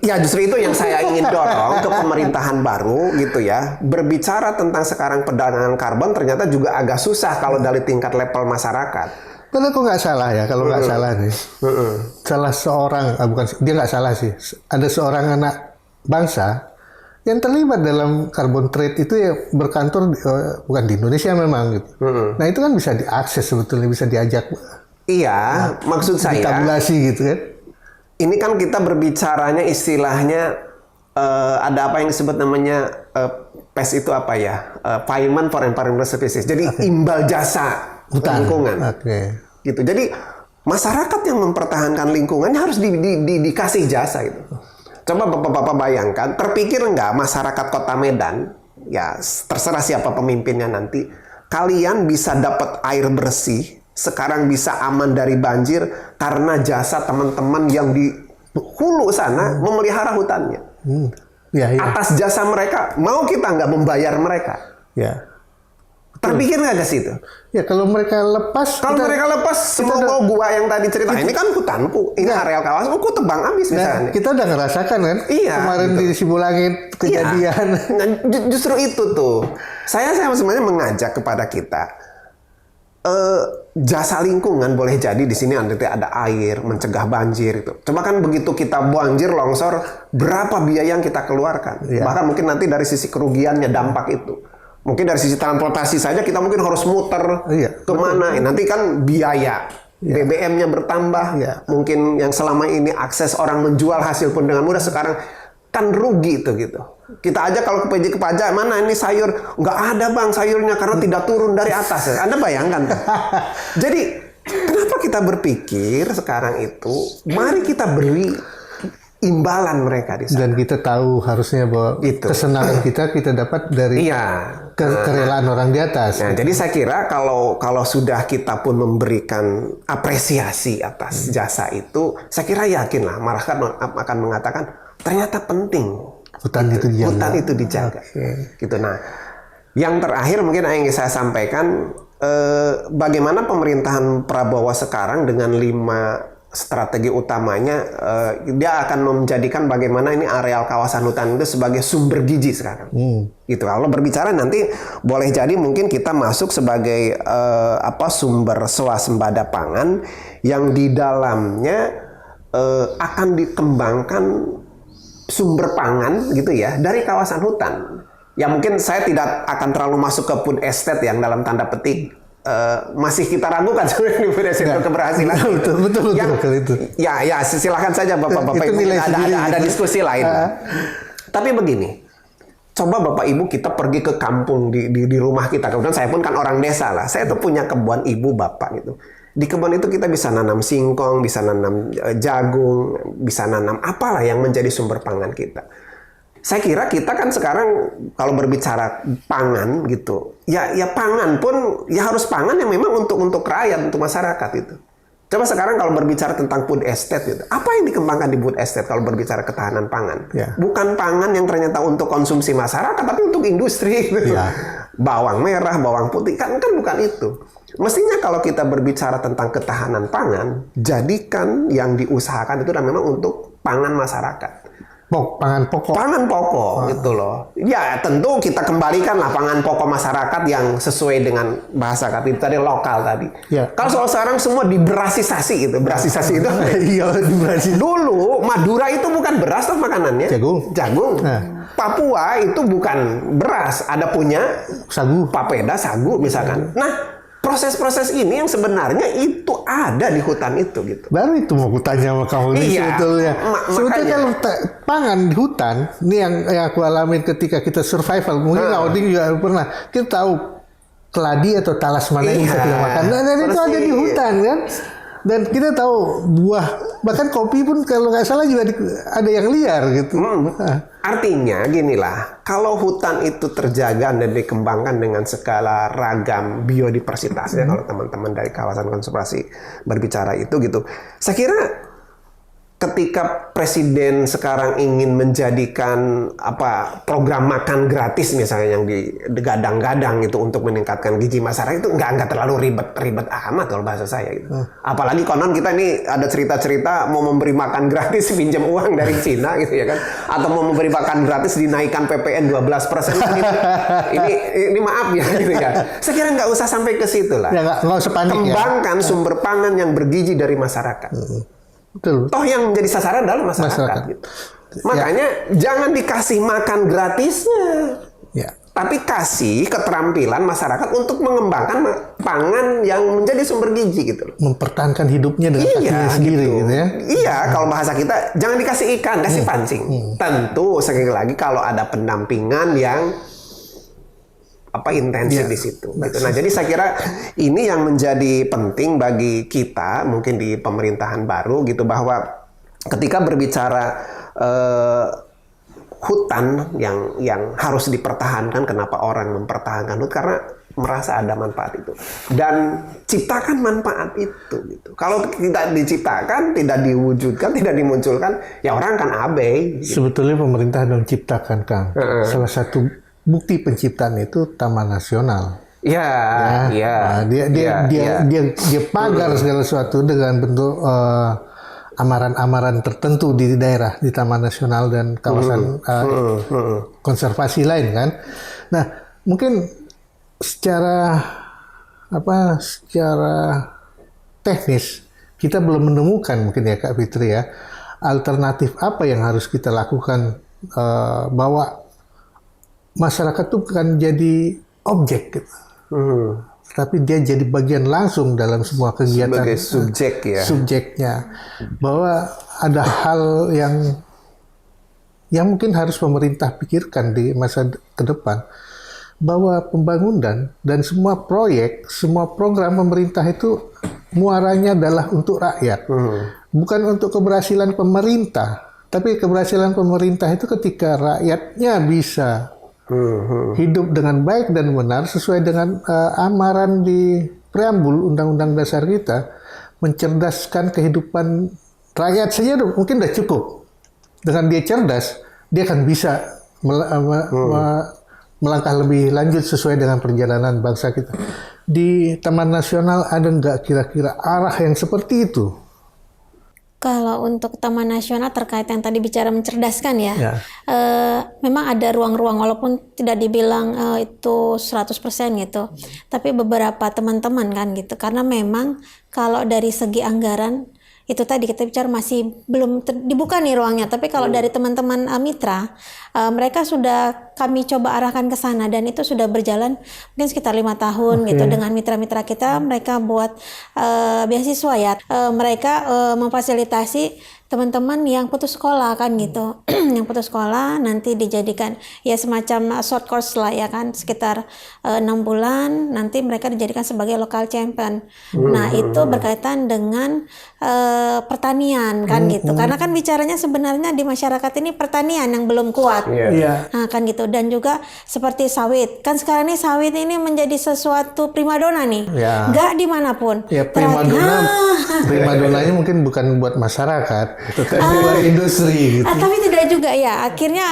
Ya justru itu yang saya ingin dorong ke pemerintahan baru gitu ya. Berbicara tentang sekarang perdagangan karbon ternyata juga agak susah kalau dari tingkat level masyarakat. Kalau aku nggak salah ya, kalau nggak salah nih, salah seorang, bukan dia nggak salah sih, ada seorang anak bangsa yang terlibat dalam carbon trade itu ya berkantor bukan di Indonesia memang gitu. Nah itu kan bisa diakses sebetulnya, bisa diajak. Iya, maksud saya. Tabulasi gitu kan. Ini kan kita berbicaranya istilahnya ada apa yang disebut namanya PES itu apa ya? Payment for Environmental Services. Jadi imbal jasa lingkungan. Gitu. Jadi masyarakat yang mempertahankan lingkungannya harus dikasih jasa gitu. Coba Bapak-bapak bayangkan, terpikir nggak masyarakat Kota Medan, ya terserah siapa pemimpinnya nanti, kalian bisa dapat air bersih, sekarang bisa aman dari banjir karena jasa teman-teman yang di hulu sana memelihara hutannya. Atas jasa mereka, mau kita nggak membayar mereka? Terpikir nggak ke situ? Ya kalau mereka lepas, mereka lepas semua gua yang tadi cerita, ini kan hutanku, ini areal kawasan, aku tebang habis misalnya. Kita udah ngerasakan kan? Iya, kemarin gitu. di Sibulangit kejadian. Iya. Nah, justru itu tuh. Saya sebenarnya mengajak kepada kita, jasa lingkungan boleh jadi di sini nanti ada air, mencegah banjir itu. Coba kan begitu kita banjir, longsor, berapa biaya yang kita keluarkan? Iya. Bahkan mungkin nanti dari sisi kerugiannya, dampak itu. Mungkin dari sisi transportasi saja kita mungkin harus muter kemana. Nanti kan biaya. BBM-nya bertambah. Mungkin yang selama ini akses orang menjual hasil pun dengan mudah, sekarang kan rugi itu gitu. Kita aja kalau ke PJ ke pajak, mana ini sayur? Nggak ada bang sayurnya karena tidak turun dari atas. Anda bayangkan. Jadi kenapa kita berpikir sekarang itu, mari kita beri imbalan mereka di sana. Dan kita tahu harusnya bahwa kesenangan kita dapat dari kerelaan orang di atas. Nah, jadi saya kira kalau sudah kita pun memberikan apresiasi atas jasa itu, saya kira yakinlah masyarakat akan mengatakan ternyata penting hutan itu dijaga. Gitu. Nah, yang terakhir mungkin yang ingin saya sampaikan, bagaimana pemerintahan Prabowo sekarang dengan 5 strategi utamanya, dia akan menjadikan bagaimana ini areal kawasan hutan itu sebagai sumber gizi sekarang. Gitu. Kalau berbicara nanti boleh jadi mungkin kita masuk sebagai sumber swasembada pangan yang di dalamnya akan dikembangkan sumber pangan gitu ya dari kawasan hutan. Ya mungkin saya tidak akan terlalu masuk ke food estate yang dalam tanda petik masih kita ragukan sebenarnya di food estate keberhasilan. Betul itu. Ya silakan saja Bapak-bapak Ibu, ada diskusi lain. Tapi begini, coba Bapak Ibu kita pergi ke kampung di rumah kita. Kemudian saya pun kan orang desa lah. Saya tuh punya kebun ibu bapak gitu. Di kebun itu kita bisa nanam singkong, bisa nanam jagung, bisa nanam apalah yang menjadi sumber pangan kita. Saya kira kita kan sekarang kalau berbicara pangan gitu, ya pangan pun ya harus pangan yang memang untuk rakyat, untuk masyarakat itu. Coba sekarang kalau berbicara tentang food estate gitu, apa yang dikembangkan di food estate kalau berbicara ketahanan pangan? Bukan pangan yang ternyata untuk konsumsi masyarakat, tapi untuk industri. Gitu. Bawang merah, bawang putih, kan bukan itu. Mestinya kalau kita berbicara tentang ketahanan pangan, jadikan yang diusahakan itu dan memang untuk pangan masyarakat. Pangan pokok gitu loh. Ya tentu kita kembalikanlah pangan pokok masyarakat yang sesuai dengan bahasa kata tadi, lokal tadi. Kalau soal sekarang semua diberasisasi gitu. Berasisasi itu dulu Madura itu bukan beras tuh makanannya. Jagung. Papua itu bukan beras, ada punya sagu, papeda, sagu misalkan. Nah, proses-proses ini yang sebenarnya itu ada di hutan itu gitu. Baru itu mau kutanya sama kamu ini sebetulnya. Sebetulnya kalau pangan di hutan, ini yang aku alamin ketika kita survival, mungkin Auding juga pernah. Kita tahu keladi atau talas mana yang bisa kita makan. Dan itu ada di hutan kan. Dan kita tahu buah, bahkan kopi pun kalau nggak salah juga ada yang liar gitu. Artinya ginilah, kalau hutan itu terjaga dan dikembangkan dengan segala ragam biodiversitasnya, kalau teman-teman dari kawasan konservasi berbicara itu gitu, saya kira ketika presiden sekarang ingin menjadikan program makan gratis misalnya yang digadang-gadang itu untuk meningkatkan gizi masyarakat, itu nggak terlalu ribet amat kalau bahasa saya gitu. Apalagi konon kita ini ada cerita-cerita mau memberi makan gratis pinjam uang dari Cina gitu ya kan, atau mau memberi makan gratis dinaikkan PPN 12%. ini maaf ya gitu ya. Saya kira nggak usah sampai ke situ lah. Nggak usah panik. Kembangkan sumber pangan yang bergizi dari masyarakat. Betul. Toh yang menjadi sasaran adalah masyarakat. Gitu. Makanya jangan dikasih makan gratisnya, tapi kasih keterampilan masyarakat untuk mengembangkan pangan yang menjadi sumber gizi gitu loh. Mempertahankan hidupnya dengan kakinya sendiri gitu ya. Iya, kalau bahasa kita jangan dikasih ikan, kasih pancing. Tentu sekali lagi kalau ada pendampingan yang intensif di situ. Gitu. Nah, jadi saya kira ini yang menjadi penting bagi kita mungkin di pemerintahan baru gitu, bahwa ketika berbicara hutan yang harus dipertahankan, kenapa orang mempertahankan hutan? Karena merasa ada manfaat itu, dan ciptakan manfaat itu gitu. Kalau tidak diciptakan, tidak diwujudkan, tidak dimunculkan, ya orang akan abai. Gitu. Sebetulnya pemerintah sudah menciptakan, Kang. Salah satu bukti penciptaan itu Taman Nasional. Ya, ya. Nah, dia pagar segala sesuatu dengan bentuk amaran-amaran tertentu di daerah, di Taman Nasional dan kawasan konservasi lain kan. Nah, mungkin secara teknis kita belum menemukan mungkin ya Kak Fitri ya, alternatif apa yang harus kita lakukan bahwa masyarakat itu bukan jadi objek gitu. Tapi dia jadi bagian langsung dalam semua kegiatan, sebagai subjek ya. Subjeknya, bahwa ada hal yang mungkin harus pemerintah pikirkan di masa ke depan, bahwa pembangunan dan semua proyek, semua program pemerintah itu muaranya adalah untuk rakyat, bukan untuk keberhasilan pemerintah. Tapi keberhasilan pemerintah itu ketika rakyatnya bisa hidup dengan baik dan benar sesuai dengan amaran di preambul Undang-Undang Dasar kita, mencerdaskan kehidupan rakyat saja mungkin sudah cukup. Dengan dia cerdas, dia akan bisa melangkah lebih lanjut sesuai dengan perjalanan bangsa kita. Di Taman Nasional ada nggak kira-kira arah yang seperti itu? Kalau untuk Taman Nasional terkait yang tadi bicara mencerdaskan ya. Memang ada ruang-ruang walaupun tidak dibilang itu 100% gitu. Tapi beberapa teman-teman kan gitu. Karena memang kalau dari segi anggaran itu tadi kita bicara masih belum dibuka nih ruangnya. Tapi kalau dari teman-teman mitra, mereka sudah kami coba arahkan ke sana dan itu sudah berjalan mungkin sekitar 5 tahun gitu dengan mitra-mitra kita. Mereka buat beasiswa ya. Mereka memfasilitasi teman-teman yang putus sekolah kan gitu. Yang putus sekolah nanti dijadikan ya semacam short course lah ya kan, sekitar 6 bulan nanti mereka dijadikan sebagai local champion. Nah itu berkaitan dengan pertanian kan gitu, karena kan bicaranya sebenarnya di masyarakat ini pertanian yang belum kuat. Nah, kan gitu. Dan juga seperti sawit kan sekarang ini sawit ini menjadi sesuatu primadona nih, nggak dimanapun ya. Primadonanya mungkin bukan buat masyarakat tetapi buat industri gitu. Tapi tidak juga ya, akhirnya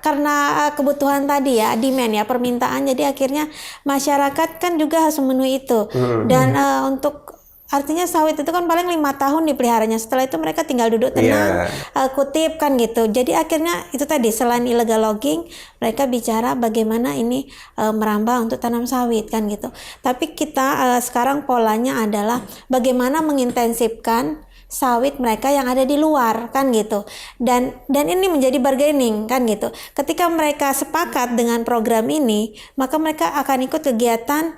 karena kebutuhan tadi ya, demand ya, permintaan, jadi akhirnya masyarakat kan juga harus memenuhi itu. Dan untuk artinya sawit itu kan paling 5 tahun dipeliharanya, setelah itu mereka tinggal duduk tenang, kutip kan gitu. Jadi akhirnya itu tadi, selain illegal logging, mereka bicara bagaimana ini merambah untuk tanam sawit kan gitu. Tapi kita sekarang polanya adalah bagaimana mengintensifkan sawit mereka yang ada di luar kan gitu. Dan ini menjadi bargaining kan gitu. Ketika mereka sepakat dengan program ini, maka mereka akan ikut kegiatan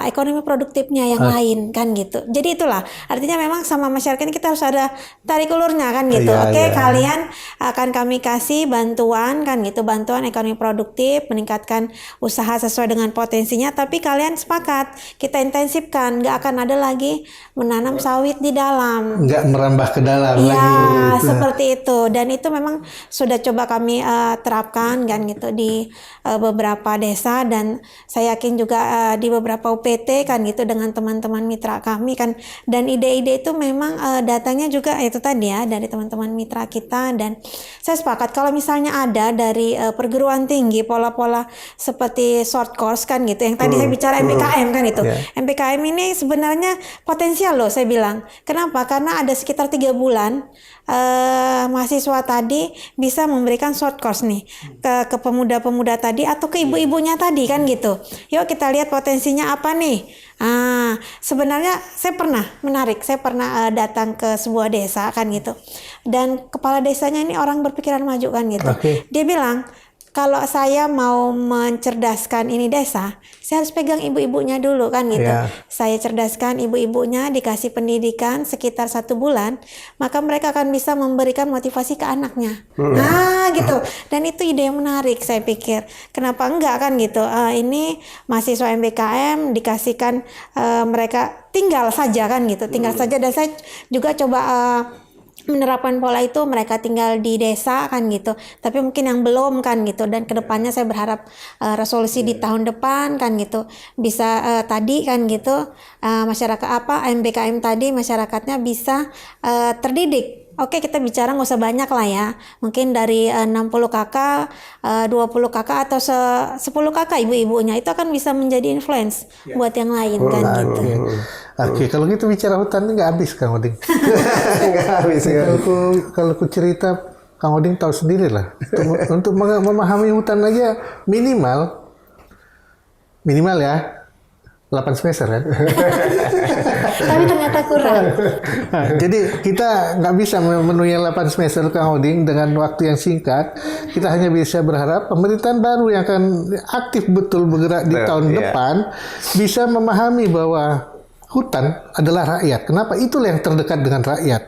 ekonomi produktifnya yang lain kan gitu. Jadi itulah artinya memang sama masyarakat ini kita harus ada tarik ulurnya kan gitu. Kalian akan kami kasih bantuan kan gitu, bantuan ekonomi produktif, meningkatkan usaha sesuai dengan potensinya, tapi kalian sepakat kita intensifkan, nggak akan ada lagi menanam sawit di dalam, nggak merambah ke dalam lagi gitu. Seperti itu. Dan itu memang sudah coba kami terapkan kan gitu di beberapa desa, dan saya yakin juga di beberapa UPT kan gitu dengan teman-teman mitra kami kan. Dan ide-ide itu memang datangnya juga itu tadi ya dari teman-teman mitra kita. Dan saya sepakat kalau misalnya ada dari perguruan tinggi pola-pola seperti short course kan gitu, yang tadi saya bicara MPKM kan itu. MPKM ini sebenarnya potensial loh saya bilang. Kenapa? Karena ada sekitar 3 bulan mahasiswa tadi bisa memberikan short course nih ke pemuda-pemuda tadi atau ke ibu-ibunya tadi kan gitu. Yuk kita lihat potensinya apa nih. Sebenarnya saya pernah datang ke sebuah desa kan gitu, dan kepala desanya ini orang berpikiran maju kan gitu. Dia bilang, kalau saya mau mencerdaskan ini desa, saya harus pegang ibu-ibunya dulu kan gitu. Saya cerdaskan ibu-ibunya, dikasih pendidikan sekitar 1 bulan, maka mereka akan bisa memberikan motivasi ke anaknya. Gitu. Dan itu ide yang menarik saya pikir. Kenapa enggak kan gitu. Ini mahasiswa MBKM dikasihkan mereka tinggal saja kan gitu. Tinggal saja, dan saya juga coba menerapkan pola itu mereka tinggal di desa kan gitu, tapi mungkin yang belum kan gitu. Dan kedepannya saya berharap resolusi di tahun depan kan gitu bisa tadi kan gitu masyarakat MBKM tadi masyarakatnya bisa terdidik Oke, kita bicara nggak usah banyak lah ya. Mungkin dari 60 kakak, 20 kakak atau 10 kakak ibu-ibunya itu akan bisa menjadi influence buat yang lain kan gitu. Oke, kalau gitu bicara hutan ini nggak habis Kang Oding. Nggak habis ya. Kalau ku cerita, Kang Oding tahu sendiri lah. Untuk memahami hutan aja minimal ya 8 semester kan. Tapi ternyata kurang. Jadi kita nggak bisa memenuhi 8 semester Kang Oding dengan waktu yang singkat. Kita hanya bisa berharap pemerintahan baru yang akan aktif betul bergerak di tahun depan bisa memahami bahwa hutan adalah rakyat. Kenapa? Itulah yang terdekat dengan rakyat.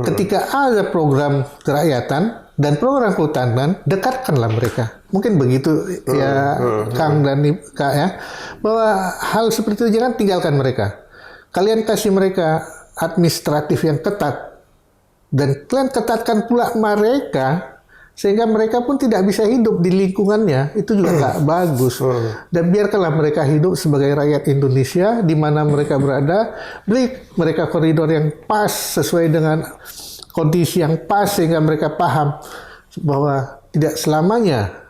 Ketika ada program kerakyatan dan program kehutanan, dekatkanlah mereka. Mungkin begitu ya Kang dan Kak ya, bahwa hal seperti itu jangan tinggalkan mereka. Kalian kasih mereka administratif yang ketat dan kalian ketatkan pula mereka sehingga mereka pun tidak bisa hidup di lingkungannya, itu juga nggak bagus. Dan biarkanlah mereka hidup sebagai rakyat Indonesia di mana mereka berada, beri mereka koridor yang pas sesuai dengan kondisi yang pas sehingga mereka paham bahwa tidak selamanya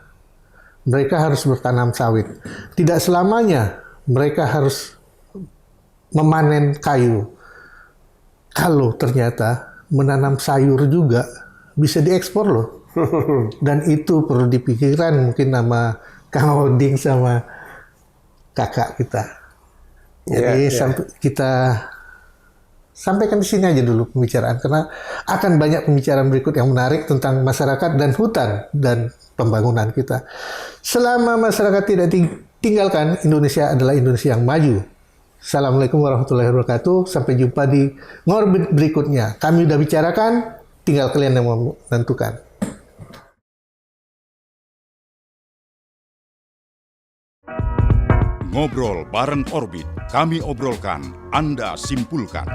mereka harus bertanam sawit. Tidak selamanya mereka harus memanen kayu. Kalau ternyata menanam sayur juga bisa diekspor loh. Dan itu perlu dipikirkan mungkin nama Kang Oding sama kakak kita. Jadi kita sampaikan di sini aja dulu pembicaraan, karena akan banyak pembicaraan berikut yang menarik tentang masyarakat dan hutan dan pembangunan kita. Selama masyarakat tidak tinggalkan, Indonesia adalah Indonesia yang maju. Assalamualaikum warahmatullahi wabarakatuh. Sampai jumpa di Ngorbit berikutnya. Kami udah bicarakan, tinggal kalian yang menentukan. Ngobrol bareng Orbit, kami obrolkan, Anda simpulkan.